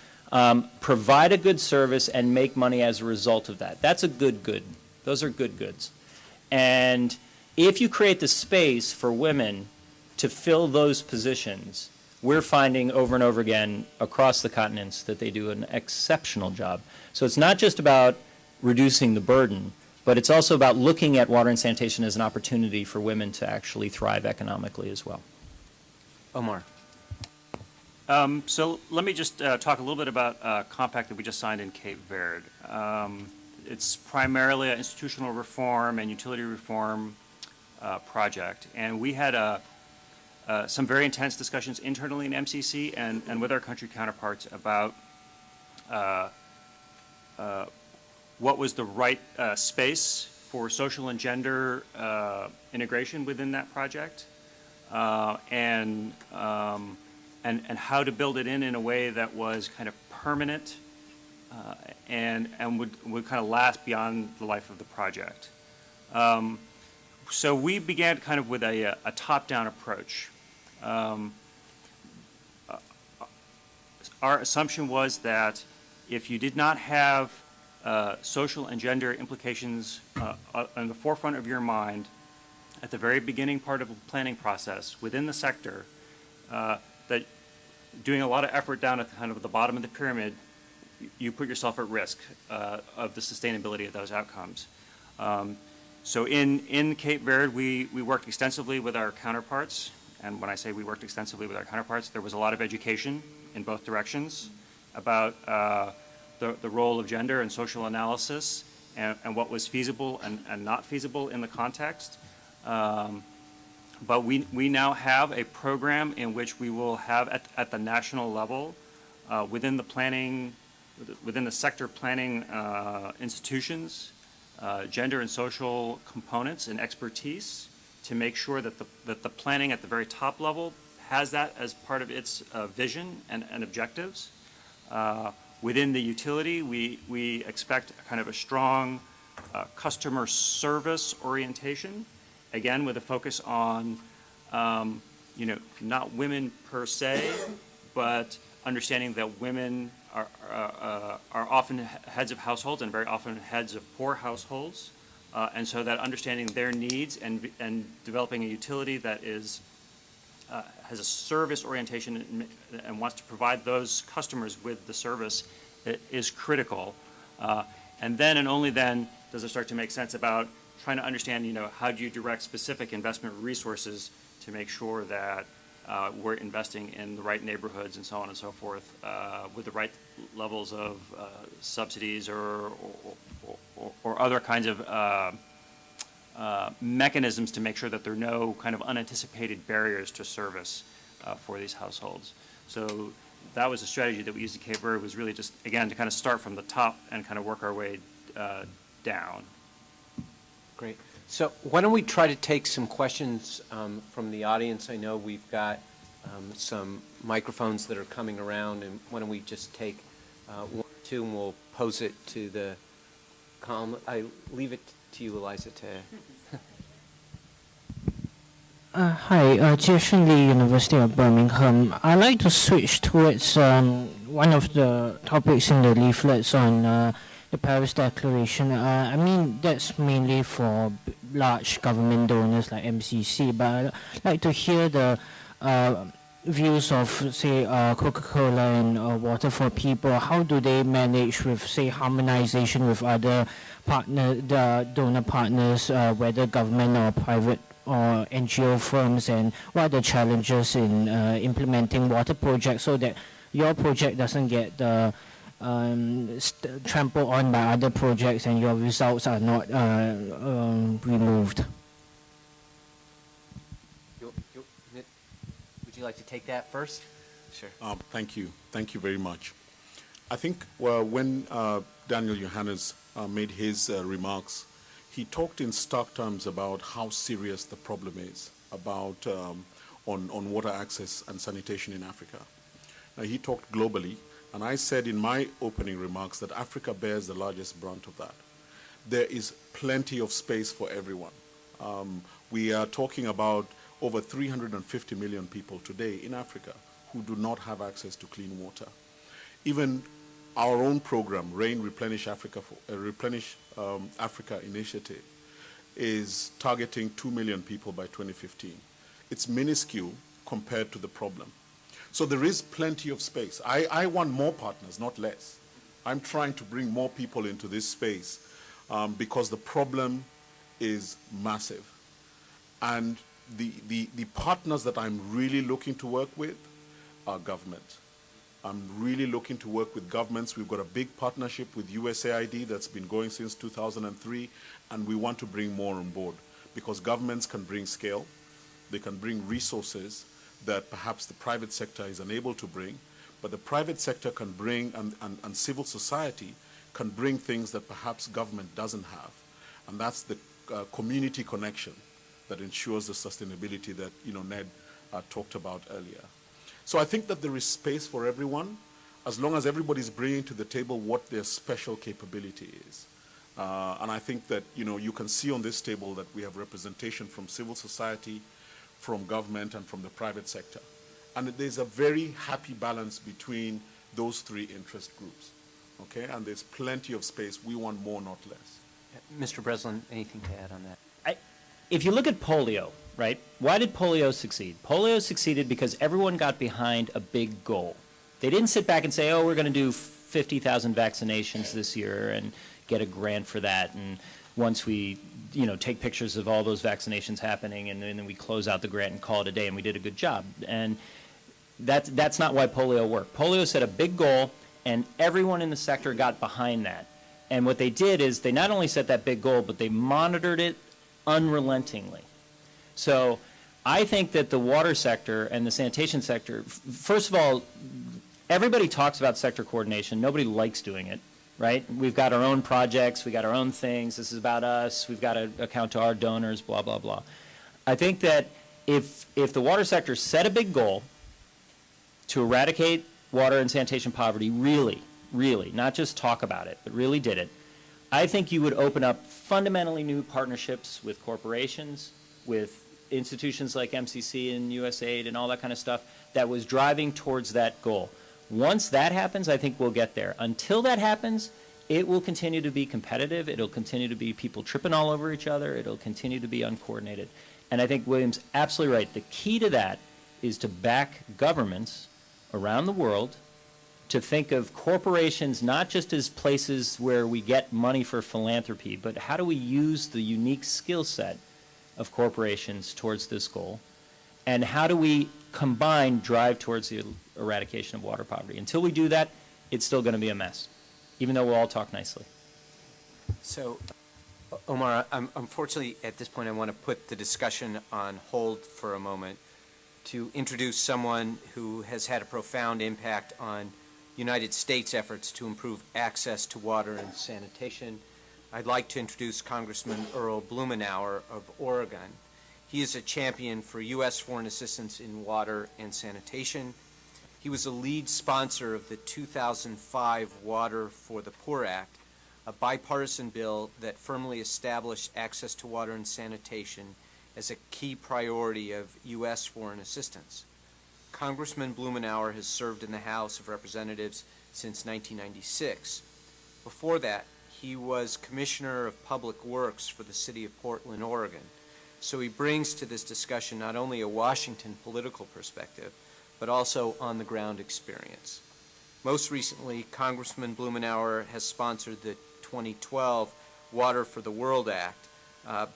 [SPEAKER 6] provide a good service and make money as a result of that. That's a good. Those are good goods. And if you create the space for women to fill those positions, we're finding over and over again across the continents that they do an exceptional job. So it's not just about reducing the burden, but it's also about looking at water and sanitation as an opportunity for women to actually thrive economically as well.
[SPEAKER 3] Omar.
[SPEAKER 4] So let me just talk a little bit about a compact that we just signed in Cape Verde. It's primarily an institutional reform and utility reform project, and we had some very intense discussions internally in MCC and with our country counterparts about what was the right space for social and gender integration within that project, and how to build it in a way that was kind of permanent and would kind of last beyond the life of the project. So we began kind of with a top-down approach. Our assumption was that if you did not have social and gender implications on the forefront of your mind at the very beginning part of the planning process within the sector, that doing a lot of effort down at kind of the bottom of the pyramid, you put yourself at risk of the sustainability of those outcomes. So in Cape Verde, we worked extensively with our counterparts, and when I say we worked extensively with our counterparts, there was a lot of education in both directions about the role of gender and social analysis and what was feasible and not feasible in the context. But we now have a program in which we will have at the national level, within the sector planning institutions, gender and social components and expertise to make sure that the planning at the very top level has that as part of its vision and objectives. Within the utility, we expect kind of a strong customer service orientation, again with a focus on not women per se, but understanding that women are often heads of households and very often heads of poor households, and so that understanding their needs and developing a utility that has a service orientation and wants to provide those customers with the service is critical. And then and only then does it start to make sense about trying to understand, how do you direct specific investment resources to make sure that we're investing in the right neighborhoods and so on and so forth, with the right levels of subsidies or other kinds of mechanisms to make sure that there are no kind of unanticipated barriers to service for these households. So that was a strategy that we used at Cape Verde, was really just, again, to kind of start from the top and kind of work our way down.
[SPEAKER 3] Great. So why don't we try to take some questions from the audience? I know we've got some microphones that are coming around, and why don't we just take one or two and we'll pose it to the column. I leave it to you, Eliza, to...
[SPEAKER 7] Hi, Jason Lee, University of Birmingham. I'd like to switch towards one of the topics in the leaflets on the Paris Declaration. I mean, that's mainly for large government donors like MCC, but I'd like to hear the views of, say, Coca-Cola and Water for People. How do they manage with, say, harmonization with other the donor partners, whether government or private or NGO firms, and what are the challenges in implementing water projects so that your project doesn't get trampled on by other projects and your results are not removed?
[SPEAKER 3] Would you like to take that first? Sure.
[SPEAKER 5] Thank you. Thank you very much. I think when Daniel Johannes made his remarks, he talked in stark terms about how serious the problem is about on water access and sanitation in Africa. Now, he talked globally, and I said in my opening remarks that Africa bears the largest brunt of that. There is plenty of space for everyone. We are talking about over 350 million people today in Africa who do not have access to clean water. Even our own program, Rain Replenish Africa, Africa Initiative, is targeting 2 million people by 2015. It's minuscule compared to the problem. So there is plenty of space. I want more partners, not less. I'm trying to bring more people into this space because the problem is massive. And the partners that I'm really looking to work with are government. I'm really looking to work with governments. We've got a big partnership with USAID that's been going since 2003, and we want to bring more on board because governments can bring scale, they can bring resources that perhaps the private sector is unable to bring, but the private sector can bring, and civil society can bring things that perhaps government doesn't have. And that's the community connection that ensures the sustainability that Ned talked about earlier. So I think that there is space for everyone, as long as everybody's bringing to the table what their special capability is. And I think that you can see on this table that we have representation from civil society, from government, and from the private sector. And there's a very happy balance between those three interest groups. Okay, and there's plenty of space. We want more, not less.
[SPEAKER 3] Mr. Breslin, anything to add on that?
[SPEAKER 6] If you look at polio, right, why did polio succeed? Polio succeeded because everyone got behind a big goal. They didn't sit back and say, oh, we're going to do 50,000 vaccinations this year and get a grant for that. And once we, take pictures of all those vaccinations happening and then we close out the grant and call it a day and we did a good job. And that's not why polio worked. Polio set a big goal and everyone in the sector got behind that. And what they did is they not only set that big goal, but they monitored it unrelentingly. So I think that the water sector and the sanitation sector, first of all, everybody talks about sector coordination. Nobody likes doing it, right? We've got our own projects. We got our own things. This is about us. We've got to account to our donors, blah, blah, blah. I think that if the water sector set a big goal to eradicate water and sanitation poverty, really, not just talk about it, but really did it, I think you would open up fundamentally new partnerships with corporations, with institutions like MCC and USAID and all that kind of stuff that was driving towards that goal. Once that happens, I think we'll get there. Until that happens, it will continue to be competitive. It'll continue to be people tripping all over each other. It'll continue to be uncoordinated. And I think William's absolutely right. The key to that is to back governments around the world to think of corporations not just as places where we get money for philanthropy, but how do we use the unique skill set of corporations towards this goal? And how do we combine drive towards the eradication of water poverty? Until we do that, it's still going to be a mess, even though we'll all talk nicely.
[SPEAKER 3] So, Omar, unfortunately, at this point, I want to put the discussion on hold for a moment to introduce someone who has had a profound impact on United States efforts to improve access to water and sanitation. I'd like to introduce Congressman Earl Blumenauer of Oregon. He is a champion for U.S. foreign assistance in water and sanitation. He was a lead sponsor of the 2005 Water for the Poor Act, a bipartisan bill that firmly established access to water and sanitation as a key priority of U.S. foreign assistance. Congressman Blumenauer has served in the House of Representatives since 1996. Before that, he was Commissioner of Public Works for the city of Portland, Oregon. So he brings to this discussion not only a Washington political perspective, but also on-the-ground experience. Most recently, Congressman Blumenauer has sponsored the 2012 Water for the World Act,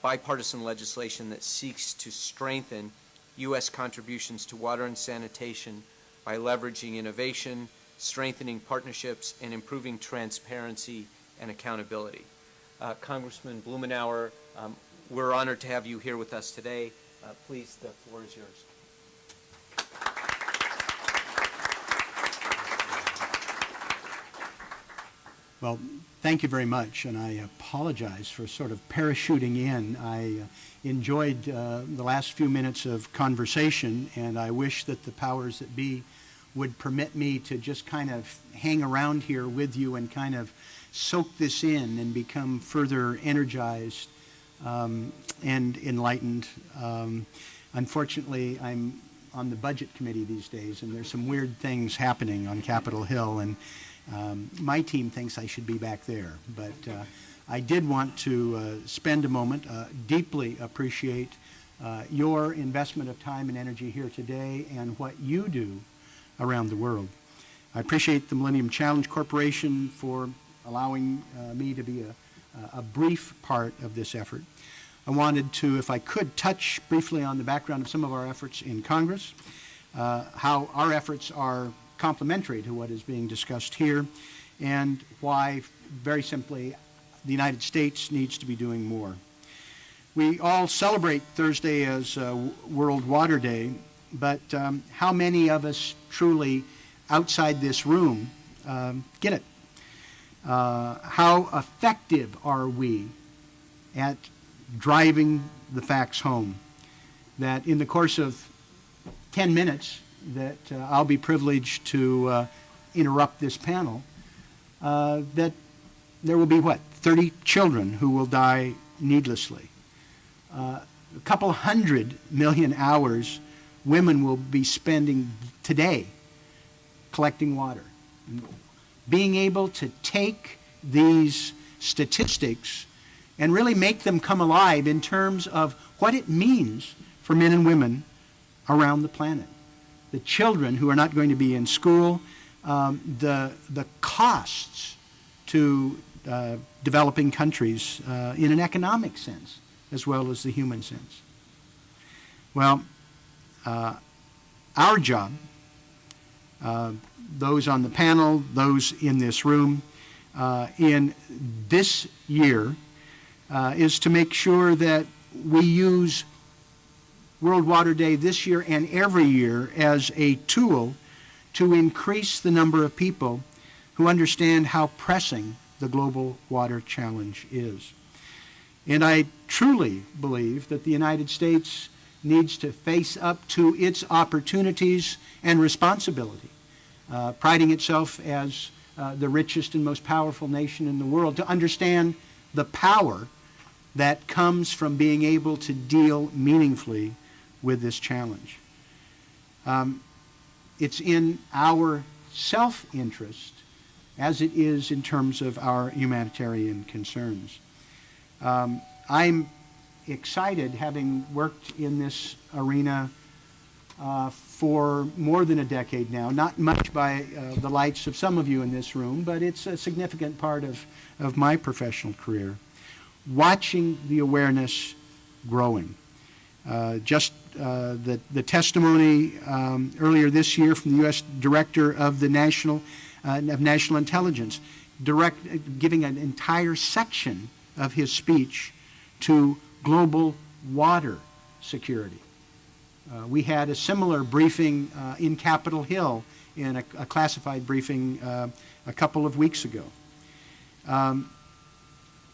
[SPEAKER 3] bipartisan legislation that seeks to strengthen U.S. contributions to water and sanitation by leveraging innovation, strengthening partnerships, and improving transparency and accountability. Congressman Blumenauer, we're honored to have you here with us today. Please, the floor is yours.
[SPEAKER 8] Well, thank you very much, and I apologize for sort of parachuting in. I enjoyed the last few minutes of conversation, and I wish that the powers that be would permit me to just kind of hang around here with you and kind of soak this in and become further energized and enlightened. Unfortunately, I'm on the budget committee these days, and there's some weird things happening on Capitol Hill, and my team thinks I should be back there. But I did want to spend a moment, deeply appreciate your investment of time and energy here today and what you do around the world. I appreciate the Millennium Challenge Corporation for allowing me to be a brief part of this effort. I wanted to, if I could, touch briefly on the background of some of our efforts in Congress, how our efforts are complementary to what is being discussed here, and why, very simply, the United States needs to be doing more. We all celebrate Thursday as World Water Day, but how many of us truly outside this room get it? How effective are we at driving the facts home? That in the course of 10 minutes that I'll be privileged to interrupt this panel, that there will be, what, 30 children who will die needlessly. A couple 100 million hours women will be spending today collecting water. Being able to take these statistics and really make them come alive in terms of what it means for men and women around the planet. The children who are not going to be in school, the costs to developing countries in an economic sense as well as the human sense. Well, our job, those on the panel, those in this room, in this year is to make sure that we use World Water Day this year and every year as a tool to increase the number of people who understand how pressing the global water challenge is. And I truly believe that the United States needs to face up to its opportunities and responsibility, priding itself as the richest and most powerful nation in the world, to understand the power that comes from being able to deal meaningfully with this challenge. It's in our self-interest as it is in terms of our humanitarian concerns. I'm excited, having worked in this arena for more than a decade now, not much by the lights of some of you in this room, but it's a significant part of my professional career, watching the awareness growing. Just the testimony earlier this year from the U.S. Director of the National Intelligence, giving an entire section of his speech to global water security. We had a similar briefing in Capitol Hill in a classified briefing a couple of weeks ago.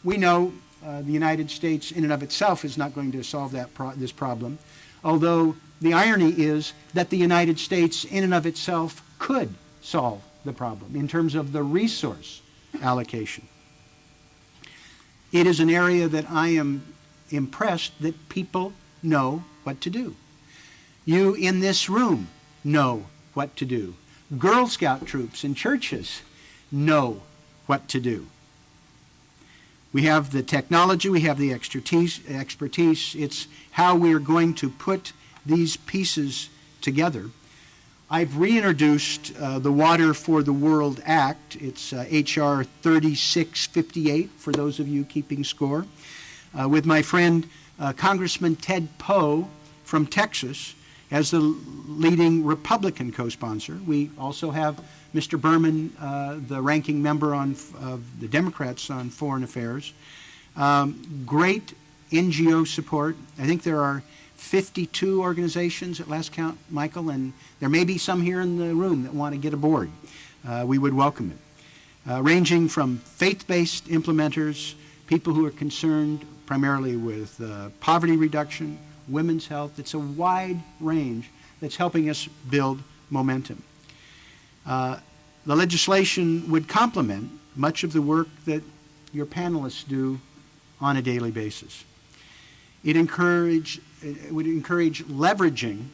[SPEAKER 8] We know the United States in and of itself is not going to solve this problem, although the irony is that the United States in and of itself could solve the problem in terms of the resource allocation. It is an area that I am impressed that people know what to do. You in this room know what to do. Girl Scout troops in churches know what to do. We have the technology, we have the expertise. It's how we are going to put these pieces together. I've reintroduced the Water for the World Act. It's H.R. 3658, for those of you keeping score, with my friend Congressman Ted Poe from Texas as the leading Republican co-sponsor. We also have Mr. Berman, the ranking member of the Democrats on Foreign Affairs. Great NGO support. I think there are 52 organizations at last count, Michael, and there may be some here in the room that want to get aboard. We would welcome it. Ranging from faith-based implementers, people who are concerned primarily with poverty reduction, women's health. It's a wide range that's helping us build momentum. The legislation would complement much of the work that your panelists do on a daily basis. It would encourage leveraging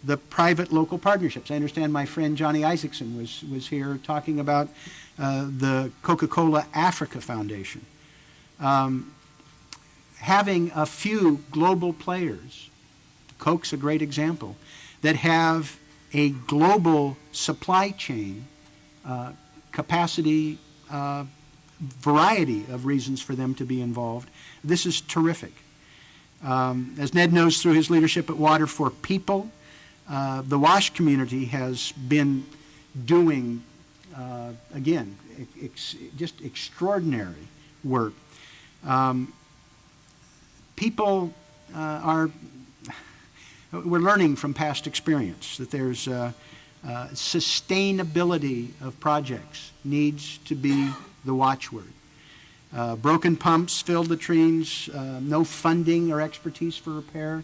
[SPEAKER 8] the private local partnerships. I understand my friend Johnny Isakson was here talking about the Coca-Cola Africa Foundation. Having a few global players, Coke's a great example, that have a global supply chain capacity variety of reasons for them to be involved. This is terrific. As Ned knows through his leadership at Water for People, the WASH community has been doing, again, just extraordinary work. People we're learning from past experience that there's sustainability of projects needs to be the watchword. Broken pumps, filled latrines, no funding or expertise for repair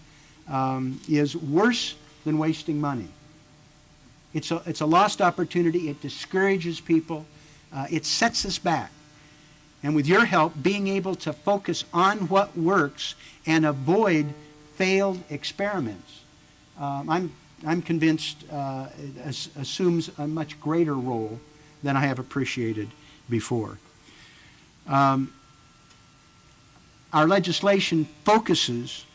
[SPEAKER 8] is worse than wasting money. It's a lost opportunity. It discourages people. It sets us back. And with your help, being able to focus on what works and avoid failed experiments, I'm convinced it assumes a much greater role than I have appreciated before. Our legislation focuses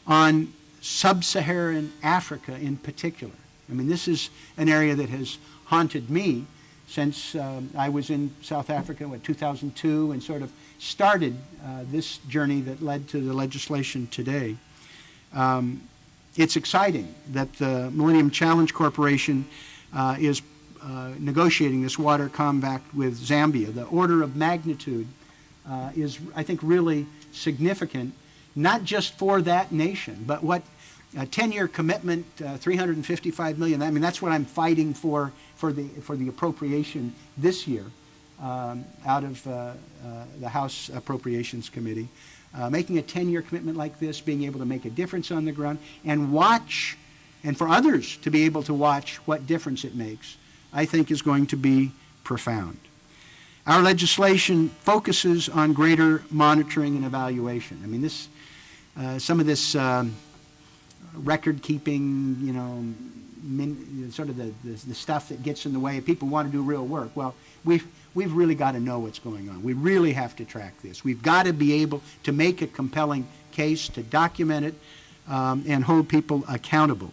[SPEAKER 8] on sub-Saharan Africa in particular. I mean, this is an area that has haunted me since I was in South Africa in 2002 and sort of started this journey that led to the legislation today. It's exciting that the Millennium Challenge Corporation is negotiating this water compact with Zambia. The order of magnitude is, I think, really significant, not just for that nation, but what a 10-year commitment, $355 million. I mean, that's what I'm fighting for the appropriation this year out of the House Appropriations Committee. Making a 10-year commitment like this, being able to make a difference on the ground, and watch, and for others to be able to watch what difference it makes, I think is going to be profound. Our legislation focuses on greater monitoring and evaluation. I mean, this, some of this record keeping, you know, sort of the stuff that gets in the way. People want to do real work. Well, we've really got to know what's going on. We really have to track this. We've got to be able to make a compelling case, to document it, and hold people accountable.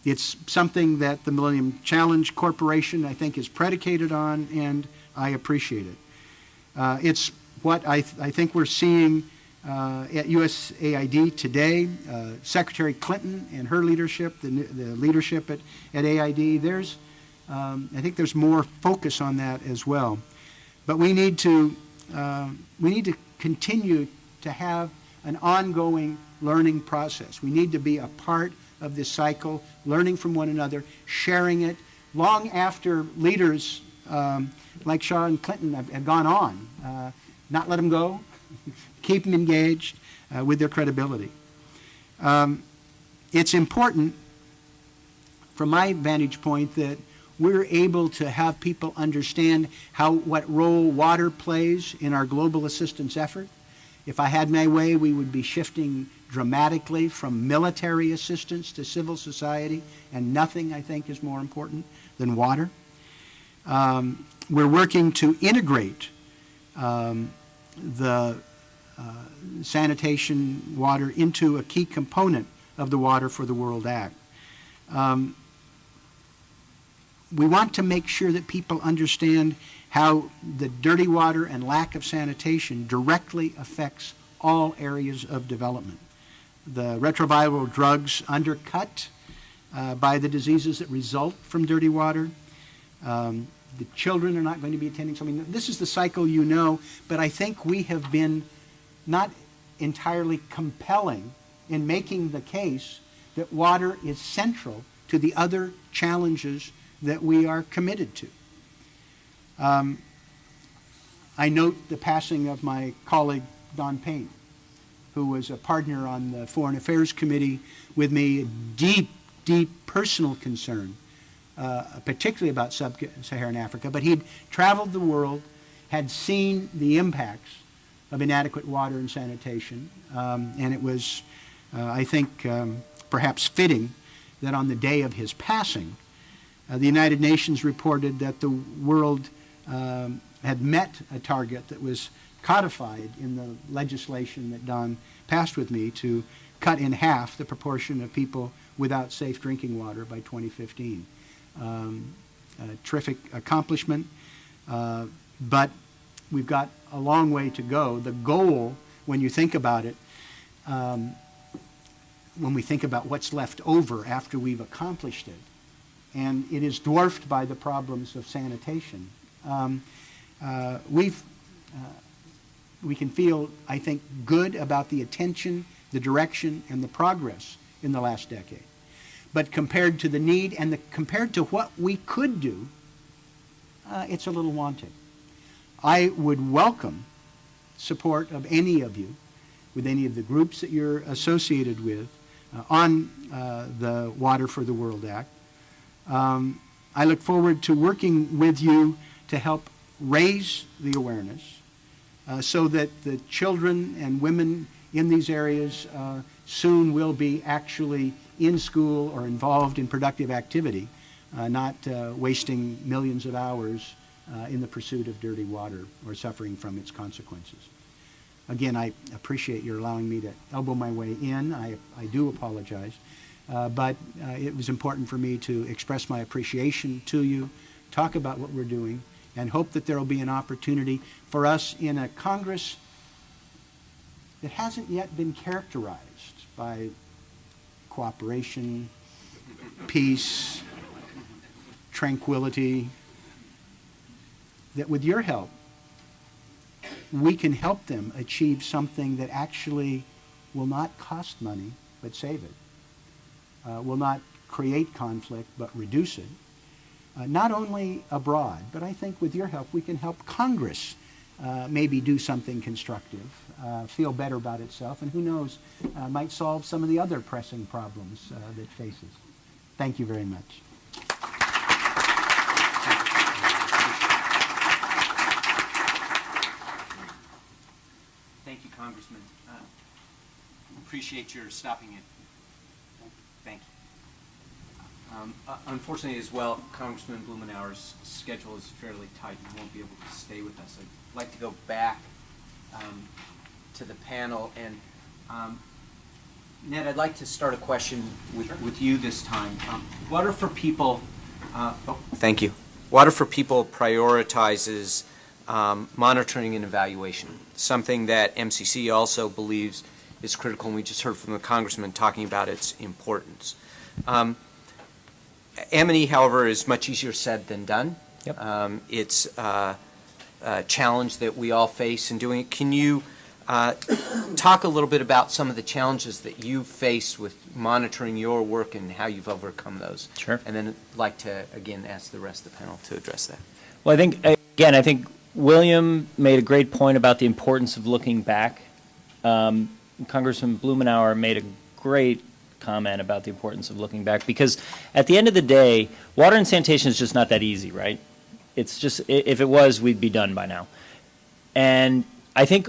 [SPEAKER 8] It's something that the Millennium Challenge Corporation, I think, is predicated on, and I appreciate it. It's what I think we're seeing at USAID today. Secretary Clinton and her leadership, the leadership at AID, I think there's more focus on that as well. But we need to continue to have an ongoing learning process. We need to be a part of this cycle, learning from one another, sharing it, long after leaders like Shaw and Clinton have gone on. Not let them go, keep them engaged with their credibility. It's important, from my vantage point, that we're able to have people understand what role water plays in our global assistance effort. If I had my way, we would be shifting dramatically from military assistance to civil society, and nothing, I think, is more important than water. We're working to integrate the sanitation water into a key component of the Water for the World Act. We want to make sure that people understand how the dirty water and lack of sanitation directly affects all areas of development. The retroviral drugs undercut by the diseases that result from dirty water. The children are not going to be attending. So, I mean, this is the cycle you know, but I think we have been not entirely compelling in making the case that water is central to the other challenges that we are committed to. I note the passing of my colleague, Don Payne, who was a partner on the Foreign Affairs Committee with me, deep, deep personal concern, particularly about sub-Saharan Africa, but he'd traveled the world, had seen the impacts of inadequate water and sanitation, and it was, I think, perhaps fitting that on the day of his passing, the United Nations reported that the world had met a target that was codified in the legislation that Don passed with me to cut in half the proportion of people without safe drinking water by 2015. A terrific accomplishment. but we've got a long way to go. The goal, when you think about it, when we think about what's left over after we've accomplished it, and it is dwarfed by the problems of sanitation. We can feel, I think, good about the attention, the direction, and the progress in the last decade. But compared to the need and compared to what we could do, it's a little wanting. I would welcome support of any of you with any of the groups that you're associated with on the Water for the World Act. I look forward to working with you to help raise the awareness so that the children and women in these areas soon will be actually in school or involved in productive activity, not wasting millions of hours in the pursuit of dirty water or suffering from its consequences. Again, I appreciate your allowing me to elbow my way in. I do apologize. But it was important for me to express my appreciation to you, talk about what we're doing, and hope that there will be an opportunity for us in a Congress that hasn't yet been characterized by cooperation, peace, tranquility, that with your help, we can help them achieve something that actually will not cost money, but save it. Will not create conflict, but reduce it. Not only abroad, but I think with your help, we can help Congress maybe do something constructive, feel better about itself, and who knows, might solve some of the other pressing problems that it faces. Thank you very much.
[SPEAKER 3] Thank you, Congressman. Appreciate your stopping it. Thank you. Unfortunately as well, Congressman Blumenauer's schedule is fairly tight and won't be able to stay with us. I'd like to go back to the panel. And Ned, I'd like to start a question with you this time. Water for People, thank you. Water for People prioritizes monitoring and evaluation, something that MCC also believes is critical, and we just heard from the Congressman talking about its importance. M&E, however, is much easier said than done. Yep. It's a challenge that we all face in doing it. Can you talk a little bit about some of the challenges that you've faced with monitoring your work and how you've overcome those? Sure. And then I'd like to, again, ask the rest of the panel to address that.
[SPEAKER 6] Well, I think William made a great point about the importance of looking back. Congressman Blumenauer made a great comment about the importance of looking back, because at the end of the day, water and sanitation is just not that easy, right? It's just, if it was, we'd be done by now. And I think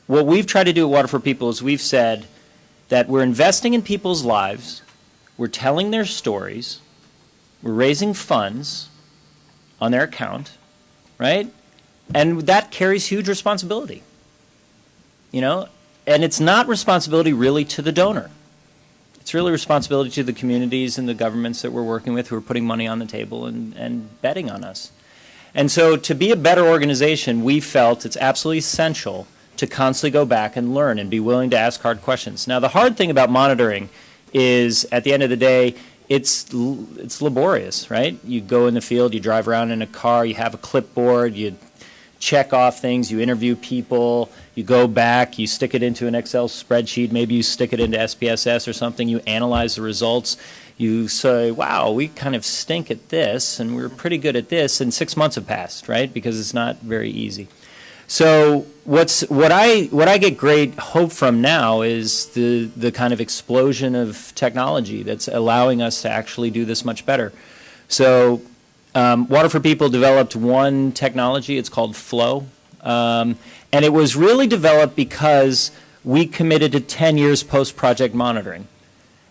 [SPEAKER 6] what we've tried to do at Water for People is we've said that we're investing in people's lives, we're telling their stories, we're raising funds on their account, right? And that carries huge responsibility, you know? And it's not responsibility really to the donor. It's really responsibility to the communities and the governments that we're working with who are putting money on the table and betting on us. And so to be a better organization, we felt it's absolutely essential to constantly go back and learn and be willing to ask hard questions. Now, the hard thing about monitoring is, at the end of the day, it's laborious, right? You go in the field, you drive around in a car, you have a clipboard, you check off things, you interview people, you go back, you stick it into an Excel spreadsheet, maybe you stick it into SPSS or something, you analyze the results, you say, wow, we kind of stink at this and we're pretty good at this, and 6 months have passed, right? Because it's not very easy. So what I get great hope from now is the kind of explosion of technology that's allowing us to actually do this much better. So Water for People developed one technology. It's called Flow. And it was really developed because we committed to 10 years post-project monitoring.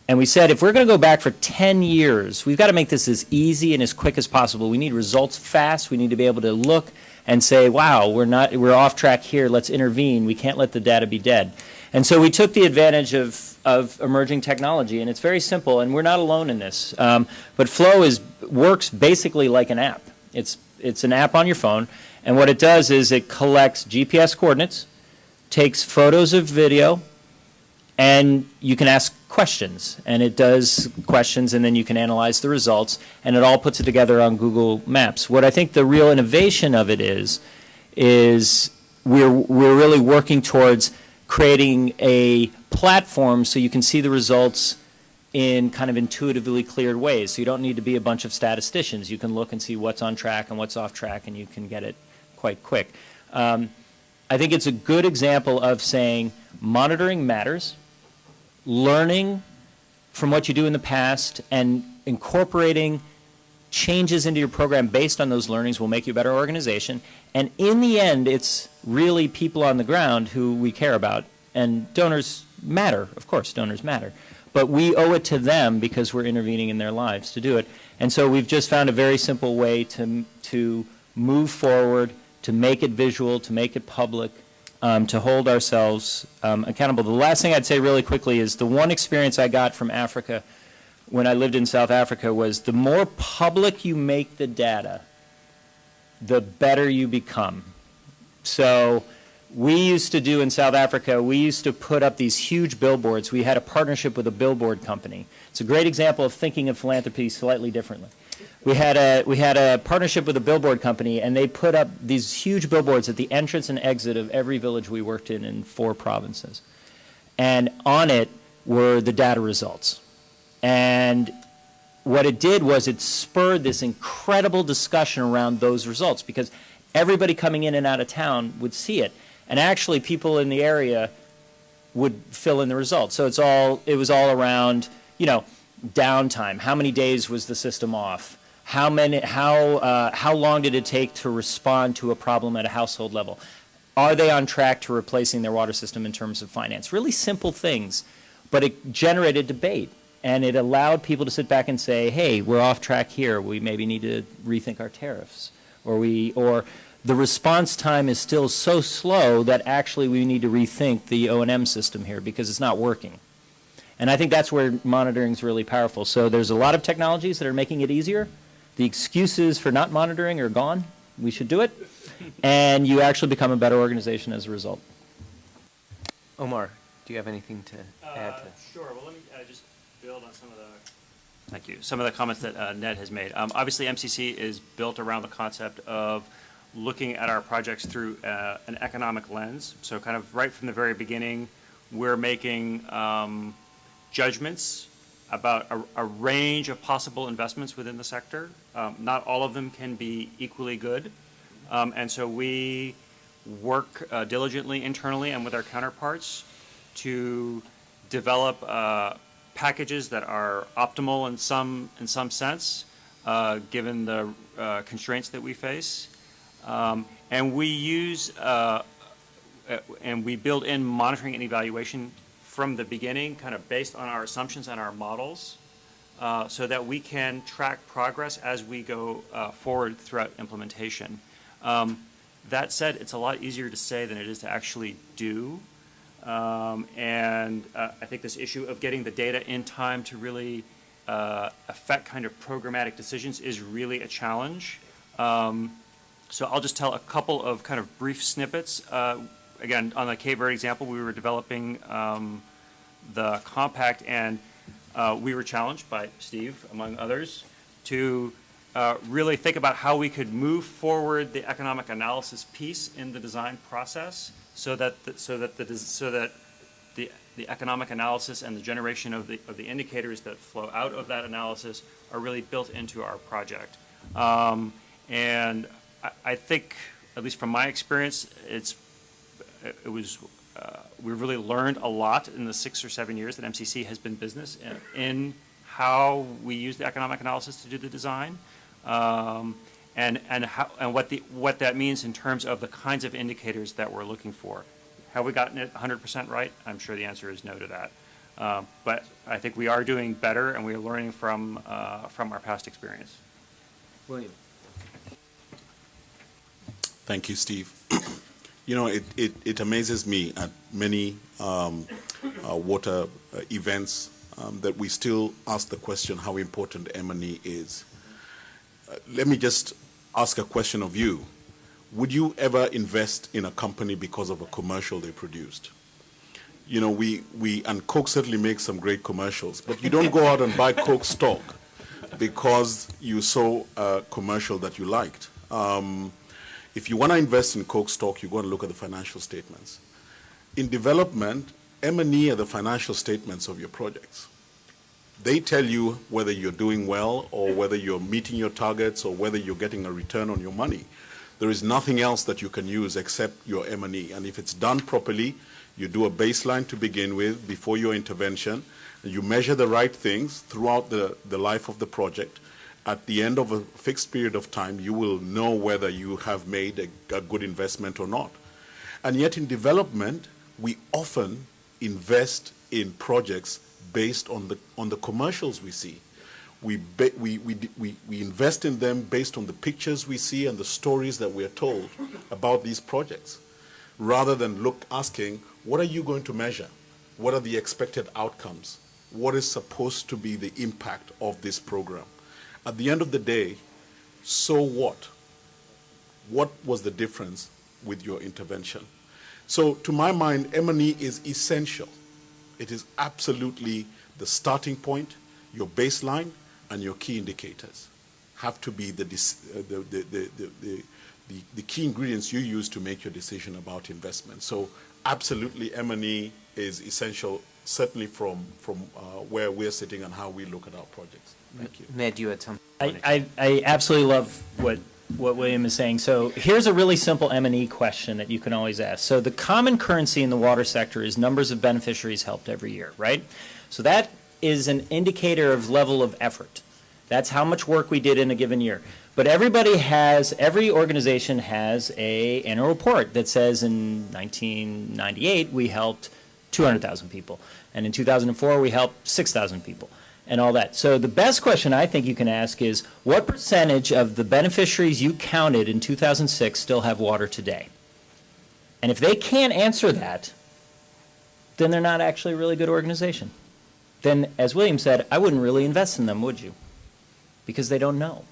[SPEAKER 6] And we said, if we're going to go back for 10 years, we've got to make this as easy and as quick as possible. We need results fast. We need to be able to look and say, wow, we're off track here. Let's intervene. We can't let the data be dead. And so we took the advantage of emerging technology, and it's very simple, and we're not alone in this. But Flow works basically like an app. It's It's an app on your phone, and what it does is it collects GPS coordinates, takes photos of video, and you can ask questions, and it does questions, and then you can analyze the results, and it all puts it together on Google Maps. What I think the real innovation of it is we're really working towards creating a platform so you can see the results in kind of intuitively cleared ways. So you don't need to be a bunch of statisticians. You can look and see what's on track and what's off track, and you can get it quite quick. I think it's a good example of saying monitoring matters, learning from what you do in the past, and incorporating changes into your program based on those learnings will make you a better organization. And in the end, it's really people on the ground who we care about. And donors matter, of course, donors matter. But we owe it to them because we're intervening in their lives to do it. And so we've just found a very simple way to move forward, to make it visual, to make it public, to hold ourselves accountable. The last thing I'd say really quickly is the one experience I got from Africa when I lived in South Africa was the more public you make the data, the better you become. So we used to do in South Africa, we used to put up these huge billboards. We had a partnership with a billboard company. It's a great example of thinking of philanthropy slightly differently. We had a partnership with a billboard company, and they put up these huge billboards at the entrance and exit of every village we worked in 4 provinces. And on it were the data results. And what it did was it spurred this incredible discussion around those results because everybody coming in and out of town would see it. And actually people in the area would fill in the results. So it was all around, downtime. How many days was the system off? How long did it take to respond to a problem at a household level? Are they on track to replacing their water system in terms of finance? Really simple things, but it generated debate. And it allowed people to sit back and say, hey, we're off track here. We maybe need to rethink our tariffs. Or the response time is still so slow that actually we need to rethink the O&M system here because it's not working. And I think that's where monitoring is really powerful. So there's a lot of technologies that are making it easier. The excuses for not monitoring are gone. We should do it. And you actually become a better organization as a result.
[SPEAKER 3] Omar, do you have anything to add to?
[SPEAKER 4] Sure. Well, let me just build on some of the comments that Ned has made. Obviously, MCC is built around the concept of looking at our projects through an economic lens. So kind of right from the very beginning, we're making judgments about a range of possible investments within the sector. Not all of them can be equally good. And so we work diligently internally and with our counterparts to develop packages that are optimal in some sense, given the constraints that we face. And we use and we build in monitoring and evaluation from the beginning, kind of based on our assumptions and our models, so that we can track progress as we go forward throughout implementation. That said, it's a lot easier to say than it is to actually do. And I think this issue of getting the data in time to really affect kind of programmatic decisions is really a challenge. So I'll just tell a couple of kind of brief snippets. Again, on the Cape Verde example, we were developing the compact, and we were challenged by Steve, among others, to really think about how we could move forward the economic analysis piece in the design process, so that the economic analysis and the generation of the indicators that flow out of that analysis are really built into our project. And I think, at least from my experience, we really learned a lot in the 6 or 7 years that MCC has been business in how we use the economic analysis to do the design, and what that means in terms of the kinds of indicators that we're looking for. Have we gotten it 100% right? I'm sure the answer is no to that. But I think we are doing better, and we are learning from our past experience.
[SPEAKER 3] William.
[SPEAKER 5] Thank you, Steve. It amazes me at many water events that we still ask the question how important M&E is. Let me just ask a question of you. Would you ever invest in a company because of a commercial they produced? You know, and Coke certainly makes some great commercials, but you don't go out and buy Coke stock because you saw a commercial that you liked. If you want to invest in Coke stock, you go and look at the financial statements. In development, M&E are the financial statements of your projects. They tell you whether you're doing well or whether you're meeting your targets or whether you're getting a return on your money. There is nothing else that you can use except your M&E. And if it's done properly, you do a baseline to begin with before your intervention. You measure the right things throughout the life of the project. At the end of a fixed period of time, you will know whether you have made a good investment or not. And yet in development, we often invest in projects based on the commercials we see. We invest in them based on the pictures we see and the stories that we are told about these projects, rather than asking, what are you going to measure? What are the expected outcomes? What is supposed to be the impact of this program? At the end of the day, so what? What was the difference with your intervention? So to my mind, M&E is essential. It is absolutely the starting point, your baseline, and your key indicators have to be the key ingredients you use to make your decision about investment. So absolutely M&E is essential, certainly from where we're sitting and how we look at our projects. Thank you.
[SPEAKER 3] Ned, you had something.
[SPEAKER 6] I absolutely love what William is saying. So here's a really simple M&E question that you can always ask. So the common currency in the water sector is numbers of beneficiaries helped every year, right? So that is an indicator of level of effort. That's how much work we did in a given year. But every organization has an annual report that says in 1998 we helped 200,000 people. And in 2004 we helped 6,000 people. And all that. So the best question I think you can ask is, what percentage of the beneficiaries you counted in 2006 still have water today? And if they can't answer that, then they're not actually a really good organization. Then, as William said, I wouldn't really invest in them, would you? Because they don't know.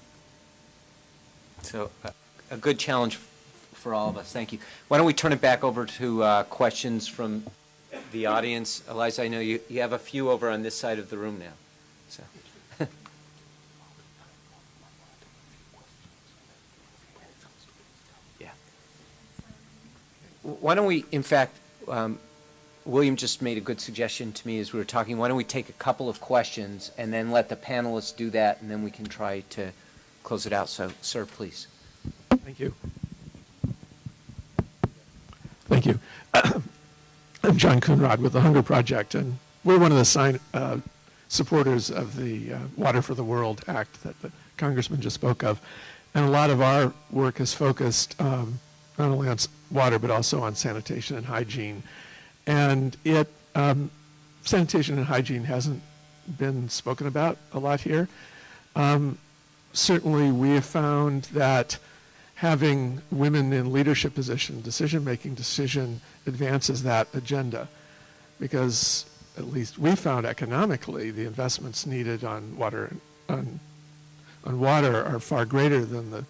[SPEAKER 3] So a good challenge for all of us. Thank you. Why don't we turn it back over to questions from the audience. Eliza, I know you have a few over on this side of the room now. So. Yeah. Why don't we, in fact, William just made a good suggestion to me as we were talking. Why don't we take a couple of questions and then let the panelists do that, and then we can try to close it out. So, sir, please.
[SPEAKER 9] Thank you. Thank you. I'm John Coonrod with the Hunger Project, and we're one of the supporters of the Water for the World Act that the Congressman just spoke of. And a lot of our work is focused not only on water, but also on sanitation and hygiene. And sanitation and hygiene hasn't been spoken about a lot here. Certainly, we have found that having women in leadership position, decision-making decision, advances that agenda, because at least we found economically the investments needed on water are far greater than the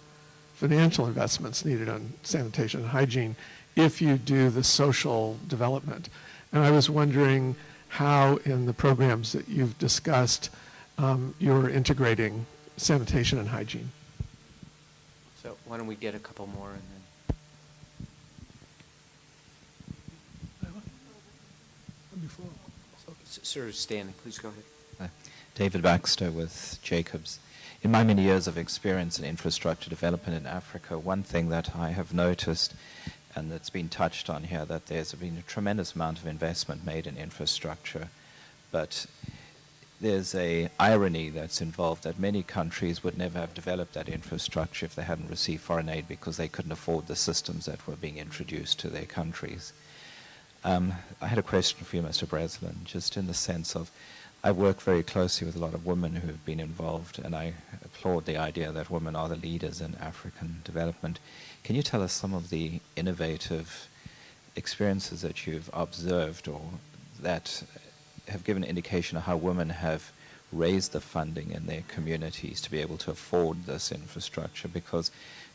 [SPEAKER 9] financial investments needed on sanitation and hygiene if you do the social development. And I was wondering how in the programs that you've discussed you're integrating sanitation and hygiene.
[SPEAKER 3] So why don't we get a couple more and then. Sir, standing, please go ahead.
[SPEAKER 10] David Baxter with Jacobs. In my many years of experience in infrastructure development in Africa, one thing that I have noticed, and that's been touched on here, that there's been a tremendous amount of investment made in infrastructure, but there's an irony that's involved that many countries would never have developed that infrastructure if they hadn't received foreign aid because they couldn't afford the systems that were being introduced to their countries. I had a question for you, Mr. Breslin, just in the sense of, I work very closely with a lot of women who have been involved, and I applaud the idea that women are the leaders in African development. Can you tell us some of the innovative experiences that you've observed or that have given an indication of how women have raise the funding in their communities to be able to afford this infrastructure, because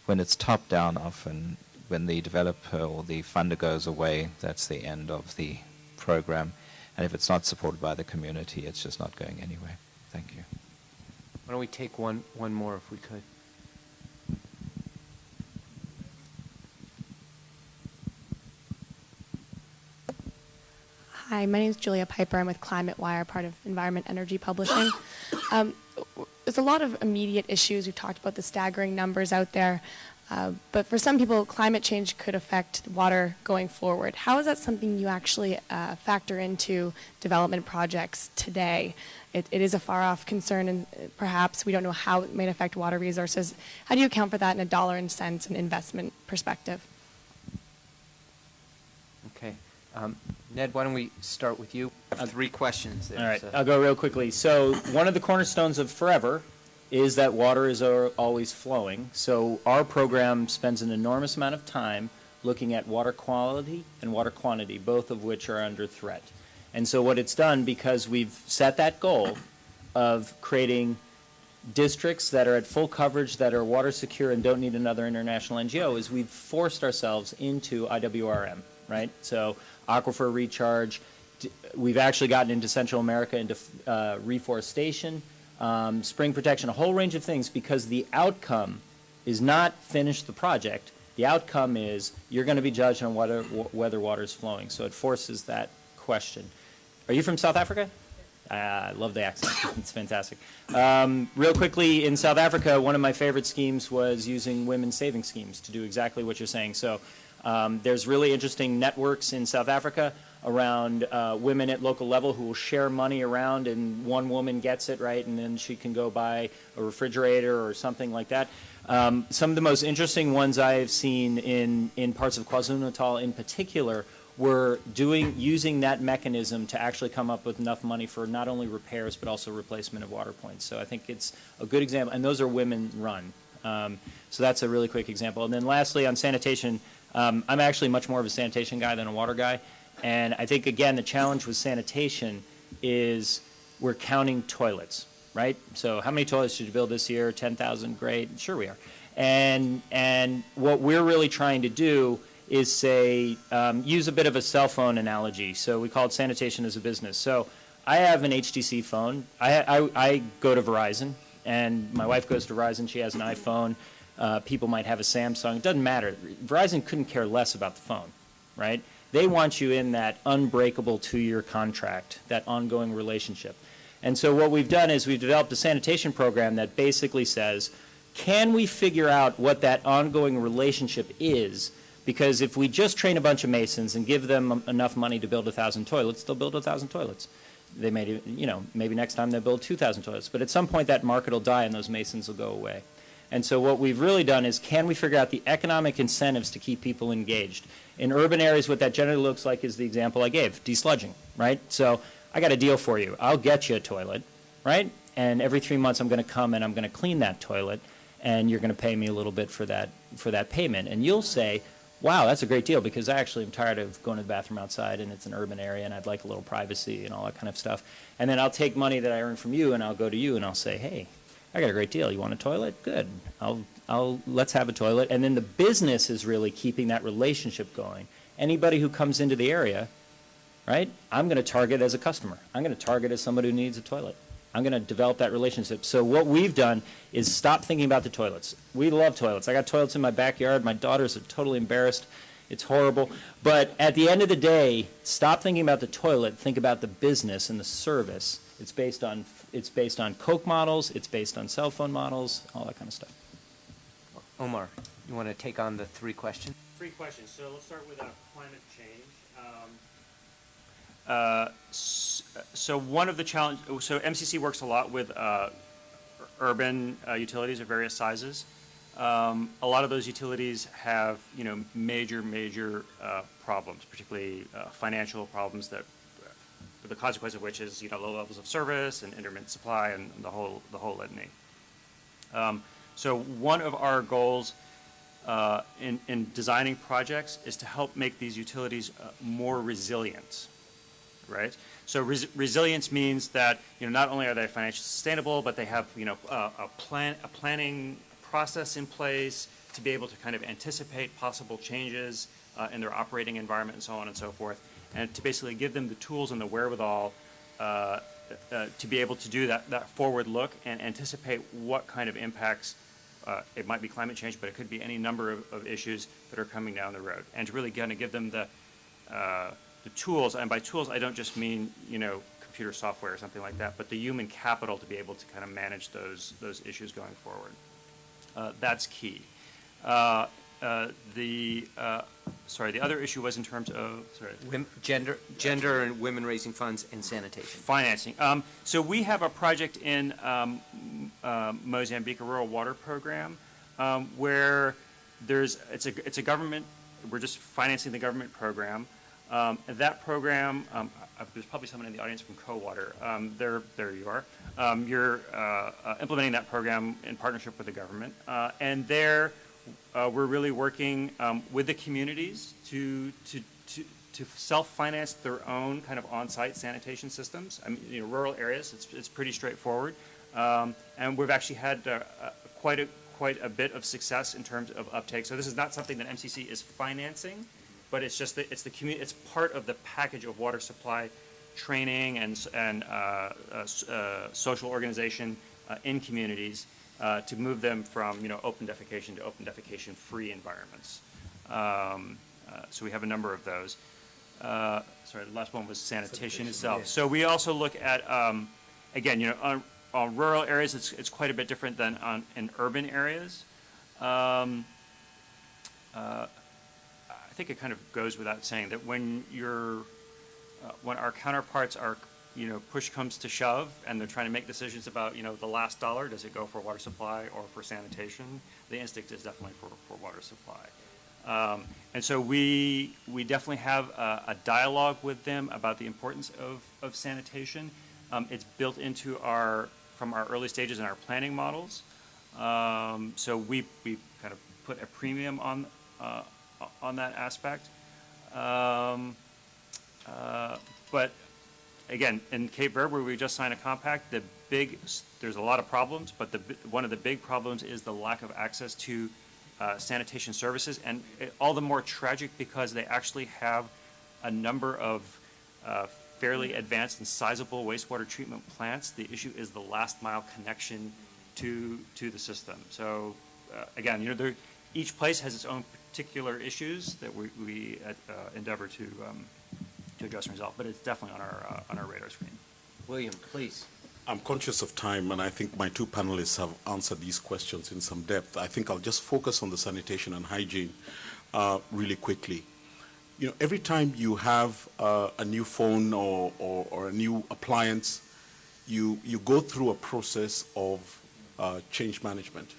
[SPEAKER 10] when it's top down, often when the developer or the funder goes away, that's the end of the program. And if it's not supported by the community, it's just not going anywhere. Thank you.
[SPEAKER 3] Why don't we take one more if we could?
[SPEAKER 11] Hi, my name is Julia Piper. I'm with Climate Wire, part of Environment Energy Publishing. There's a lot of immediate issues. We've talked about the staggering numbers out there. But for some people, climate change could affect water going forward. How is that something you actually factor into development projects today? It is a far-off concern, and perhaps we don't know how it might affect water resources. How do you account for that in a dollar and cents and investment perspective?
[SPEAKER 3] Okay. Ned, why don't we start with you? I have 3 questions there.
[SPEAKER 6] All right,
[SPEAKER 3] so.
[SPEAKER 6] I'll go real quickly. So one of the cornerstones of Forever is that water is always flowing. So our program spends an enormous amount of time looking at water quality and water quantity, both of which are under threat. And so what it's done, because we've set that goal of creating districts that are at full coverage, that are water secure and don't need another international NGO, is we've forced ourselves into IWRM, right? So aquifer recharge. We've actually gotten into Central America into reforestation, spring protection, a whole range of things, because the outcome is not finish the project. The outcome is you're going to be judged on whether water is flowing. So it forces that question. Are you from South Africa? I love the accent. It's fantastic. Real quickly, in South Africa, one of my favorite schemes was using women's saving schemes to do exactly what you're saying. So there's really interesting networks in South Africa around women at local level who will share money around, and one woman gets it, right, and then she can go buy a refrigerator or something like that. Some of the most interesting ones I've seen in parts of KwaZulu-Natal in particular were using that mechanism to actually come up with enough money for not only repairs but also replacement of water points. So I think it's a good example, and those are women run. So that's a really quick example. And then lastly, on sanitation, I'm actually much more of a sanitation guy than a water guy. And I think, again, the challenge with sanitation is we're counting toilets, right? So how many toilets did you build this year? 10,000, great. Sure we are. And what we're really trying to do is say, use a bit of a cell phone analogy. So we call it sanitation as a business. So I have an HTC phone. I go to Verizon, and my wife goes to Verizon. She has an iPhone. People might have a Samsung. It doesn't matter. Verizon couldn't care less about the phone, right? They want you in that unbreakable 2-year contract, that ongoing relationship. And so what we've done is we've developed a sanitation program that basically says, can we figure out what that ongoing relationship is? Because if we just train a bunch of masons and give them enough money to build 1,000 toilets, they'll build 1,000 toilets. They may, maybe next time they'll build 2,000 toilets. But at some point that market will die and those masons will go away. And so what we've really done is, can we figure out the economic incentives to keep people engaged? In urban areas, what that generally looks like is the example I gave, desludging, right? So I got a deal for you. I'll get you a toilet, right? And every 3 months I'm going to come and I'm going to clean that toilet, and you're going to pay me a little bit for that payment. And you'll say, wow, that's a great deal, because I actually am tired of going to the bathroom outside, and it's an urban area, and I'd like a little privacy and all that kind of stuff. And then I'll take money that I earn from you, and I'll go to you, and I'll say, hey, I got a great deal. You want a toilet? Good. Let's have a toilet. And then the business is really keeping that relationship going. Anybody who comes into the area, right, I'm going to target as a customer. I'm going to target as somebody who needs a toilet. I'm going to develop that relationship. So what we've done is stop thinking about the toilets. We love toilets. I got toilets in my backyard. My daughters are totally embarrassed. It's horrible. But at the end of the day, stop thinking about the toilet. Think about the business and the service. It's based on Coke models. It's based on cell phone models, all that kind of stuff.
[SPEAKER 3] Omar, you want to take on the 3 questions?
[SPEAKER 4] 3 questions. So let's start with climate change. So one of the challenges, so MCC works a lot with urban utilities of various sizes. A lot of those utilities have, major problems, particularly financial problems that the consequence of which is, low levels of service and intermittent supply and the whole litany. So one of our goals in designing projects is to help make these utilities more resilient. right? So resilience means that, not only are they financially sustainable, but they have, a planning process in place to be able to kind of anticipate possible changes in their operating environment and so on and so forth, and to basically give them the tools and the wherewithal to be able to do that forward look and anticipate what kind of impacts, it might be climate change, but it could be any number of issues that are coming down the road, and to really kind of give them the tools, and by tools I don't just mean, computer software or something like that, but the human capital to be able to kind of manage those issues going forward. That's key. The other issue was in terms of,
[SPEAKER 3] Gender and women raising funds and sanitation.
[SPEAKER 4] Financing. So we have a project in Mozambique, a rural water program, where it's a government, we're just financing the government program. That program, there's probably someone in the audience from Co-Water. There you are. You're implementing that program in partnership with the government. And there, we're really working with the communities to self-finance their own kind of on-site sanitation systems. I mean, rural areas, it's pretty straightforward. And we've actually had quite a bit of success in terms of uptake. So this is not something that MCC is financing, but it's just it's part of the package of water supply training and social organization in communities to move them from open defecation to open defecation free environments. So we have a number of those. Sorry, the last one was sanitation itself. Yeah. So we also look at again, on rural areas, it's quite a bit different than in urban areas. I think it kind of goes without saying that when our counterparts are, push comes to shove and they're trying to make decisions about, the last dollar, does it go for water supply or for sanitation? The instinct is definitely for water supply. And so we definitely have a dialogue with them about the importance of sanitation. It's built into from our early stages in our planning models. So we kind of put a premium on that aspect. But again, in Cape Verde, where we just signed a compact, there's a lot of problems, but one of the big problems is the lack of access to sanitation services, and all the more tragic because they actually have a number of fairly advanced and sizable wastewater treatment plants. The issue is the last mile connection to the system. So again, each place has its own particular issues that we endeavor to address and resolve, but it's definitely on our radar screen.
[SPEAKER 3] William, please.
[SPEAKER 5] I'm conscious of time, and I think my two panelists have answered these questions in some depth. I think I'll just focus on the sanitation and hygiene really quickly. Every time you have a new phone or a new appliance, you go through a process of change management.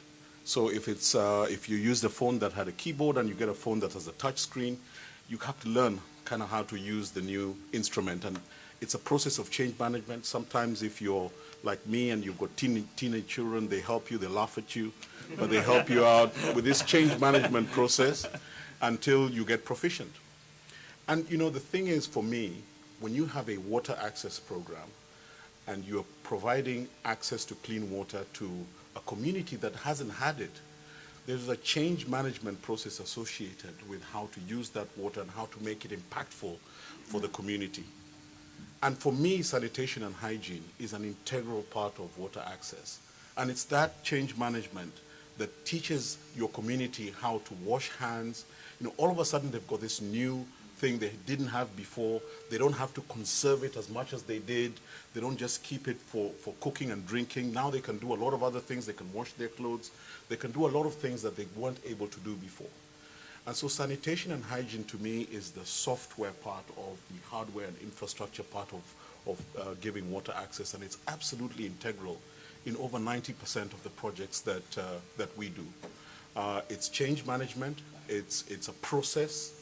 [SPEAKER 5] So if you use the phone that had a keyboard and you get a phone that has a touch screen, you have to learn kind of how to use the new instrument. And it's a process of change management. Sometimes if you're like me and you've got teenage children, they help you, they laugh at you, but they help you out with this change management process until you get proficient. And the thing is, for me, when you have a water access program and you're providing access to clean water to a community that hasn't had it, there's a change management process associated with how to use that water and how to make it impactful for the community. And for me, sanitation and hygiene is an integral part of water access. And it's that change management that teaches your community how to wash hands. All of a sudden they've got this new thing they didn't have before. They don't have to conserve it as much as they did. They don't just keep it for cooking and drinking. Now they can do a lot of other things. They can wash their clothes. They can do a lot of things that they weren't able to do before. And so sanitation and hygiene to me is the software part of the hardware and infrastructure part of giving water access. And it's absolutely integral in over 90% of the projects that we do. It's change management. It's a process.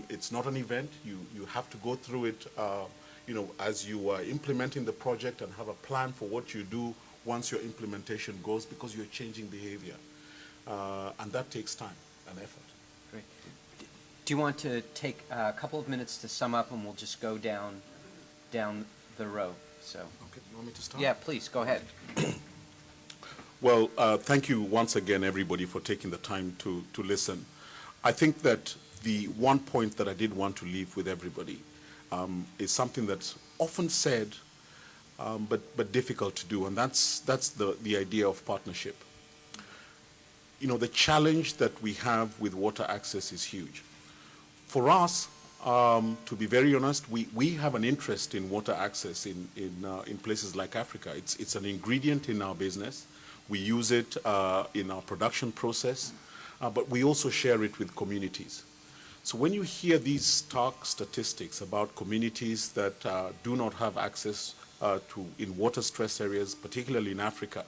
[SPEAKER 5] It's not an event. You have to go through it, as you are implementing the project and have a plan for what you do once your implementation goes, because you're changing behavior. And that takes time and effort.
[SPEAKER 3] Great. Do you want to take a couple of minutes to sum up, and we'll just go down down the row, so.
[SPEAKER 5] Okay, you want me to start?
[SPEAKER 3] Yeah, please, go ahead.
[SPEAKER 5] Well, thank you once again, everybody, for taking the time to listen. I think that the one point that I did want to leave with everybody is something that's often said, but difficult to do, and that's the idea of partnership. You know, the challenge that we have with water access is huge. For us, to be very honest, we have an interest in water access in places like Africa. It's an ingredient in our business. We use it in our production process, but we also share it with communities. So when you hear these stark statistics about communities that do not have access in water-stressed areas, particularly in Africa,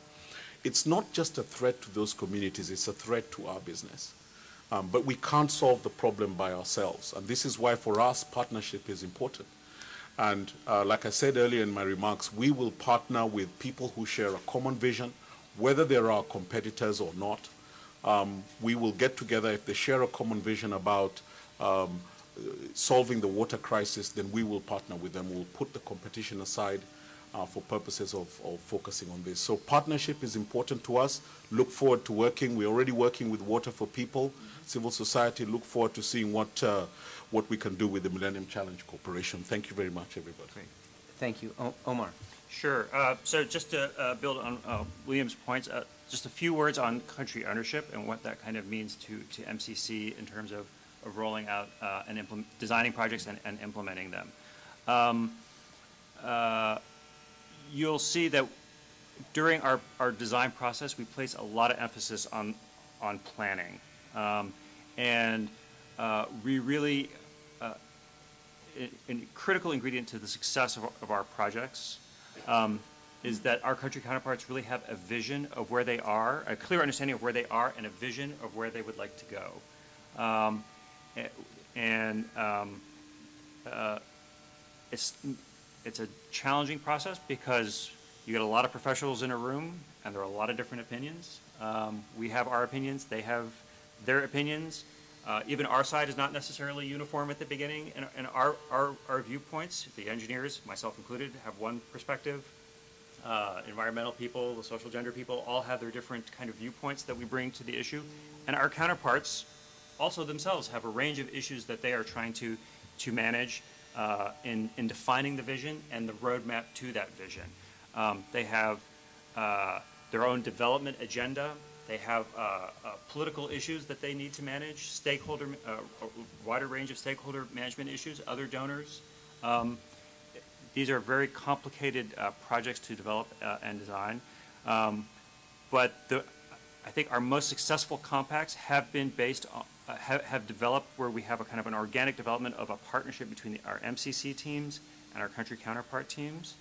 [SPEAKER 5] it's not just a threat to those communities, it's a threat to our business. But we can't solve the problem by ourselves, and this is why for us partnership is important. And like I said earlier in my remarks, we will partner with people who share a common vision, whether they're our competitors or not. We will get together. If they share a common vision about solving the water crisis, then we will partner with them. We'll put the competition aside for purposes of focusing on this. So partnership is important to us. Look forward to working. We're already working with Water for People, civil society. Look forward to seeing what we can do with the Millennium Challenge Corporation. Thank you very much, everybody.
[SPEAKER 3] Great. Thank you. Omar.
[SPEAKER 4] Sure. So just to build on William's points, just a few words on country ownership and what that kind of means to MCC in terms of rolling out and designing projects and implementing them. You'll see that during our design process, we place a lot of emphasis on planning. And we really, a critical ingredient to the success of our projects is that our country counterparts really have a vision of where they are, a clear understanding of where they are, and a vision of where they would like to go. It's a challenging process because you get a lot of professionals in a room, and there are a lot of different opinions. We have our opinions, they have their opinions. Even our side is not necessarily uniform at the beginning, and our viewpoints, the engineers, myself included, have one perspective. Environmental people, the social gender people, all have their different kind of viewpoints that we bring to the issue. And our counterparts also themselves have a range of issues that they are trying to manage in defining the vision and the roadmap to that vision. They have their own development agenda. They have political issues that they need to manage, a wider range of stakeholder management issues, other donors. These are very complicated projects to develop and design. But I think our most successful compacts have been based on, have developed where we have a kind of an organic development of a partnership between our MCC teams and our country counterpart teams.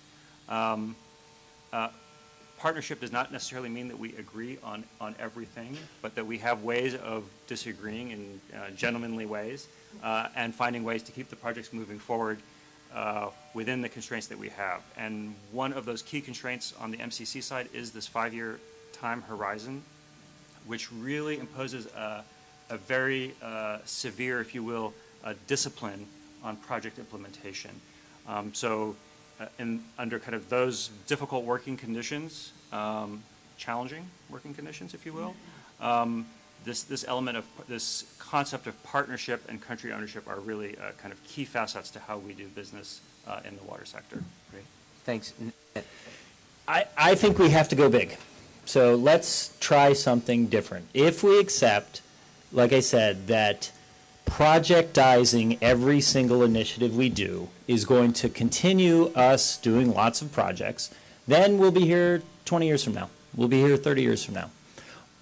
[SPEAKER 4] Partnership does not necessarily mean that we agree on everything, but that we have ways of disagreeing in gentlemanly ways and finding ways to keep the projects moving forward within the constraints that we have. And one of those key constraints on the MCC side is this 5-year time horizon, which really imposes a very severe, if you will, discipline on project implementation. Under kind of those difficult working conditions, challenging working conditions, if you will, this element of this concept of partnership and country ownership are really kind of key facets to how we do business in the water sector.
[SPEAKER 3] Great. Thanks.
[SPEAKER 6] I think we have to go big. So let's try something different. If we accept, like I said, that projectizing every single initiative we do is going to continue us doing lots of projects, then we'll be here 20 years from now. We'll be here 30 years from now.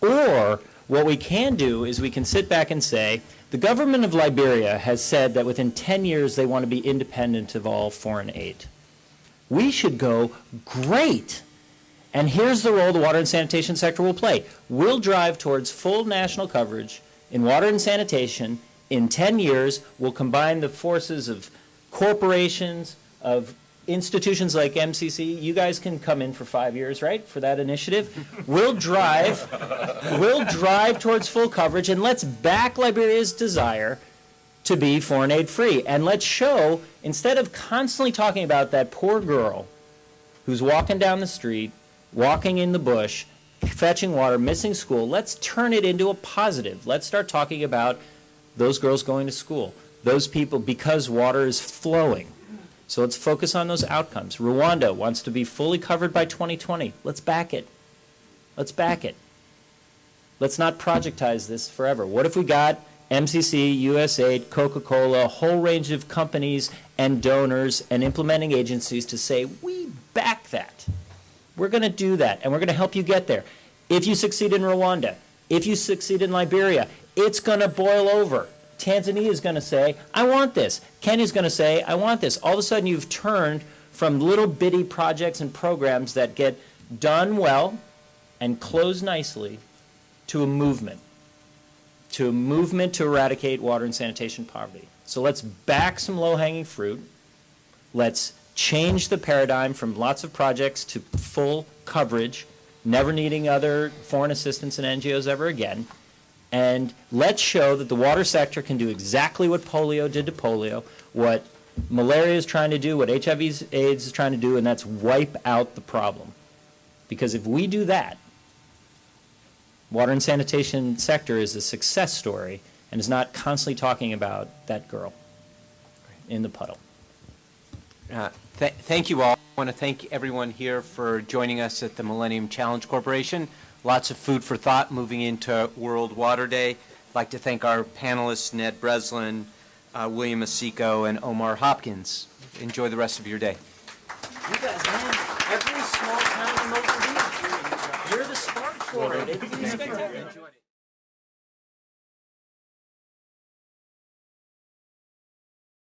[SPEAKER 6] Or what we can do is we can sit back and say, the government of Liberia has said that within 10 years they want to be independent of all foreign aid. We should go, great. And here's the role the water and sanitation sector will play. We'll drive towards full national coverage in water and sanitation. In 10 years, we'll combine the forces of corporations, of institutions like MCC. You guys can come in for 5 years, right, for that initiative. We'll drive towards full coverage, and let's back Liberia's desire to be foreign aid free. And let's show, instead of constantly talking about that poor girl who's walking down the street, walking in the bush, fetching water, missing school, let's turn it into a positive. Let's start talking about those girls going to school, those people, because water is flowing. So let's focus on those outcomes. Rwanda wants to be fully covered by 2020. Let's back it. Let's back it. Let's not projectize this forever. What if we got MCC, USAID, Coca-Cola, a whole range of companies and donors and implementing agencies to say, we back that. We're going to do that, and we're going to help you get there. If you succeed in Rwanda, if you succeed in Liberia, it's going to boil over. Tanzania is going to say, I want this. Kenya's going to say, I want this. All of a sudden, you've turned from little bitty projects and programs that get done well and close nicely to a movement to eradicate water and sanitation poverty. So let's back some low-hanging fruit. Let's change the paradigm from lots of projects to full coverage, never needing other foreign assistance and NGOs ever again. And let's show that the water sector can do exactly what polio did to polio, what malaria is trying to do, what HIV/AIDS is trying to do, and that's wipe out the problem. Because if we do that, water and sanitation sector is a success story and is not constantly talking about that girl in the puddle.
[SPEAKER 3] Thank you all. I want to thank everyone here for joining us at the Millennium Challenge Corporation. Lots of food for thought moving into World Water Day. I'd like to thank our panelists, Ned Breslin, William Isakson, and Omar Hopkins. Enjoy the rest of your day.
[SPEAKER 6] You guys, man, every small town in Mozambique, you're the spark for it. It's spectacular. Enjoy it.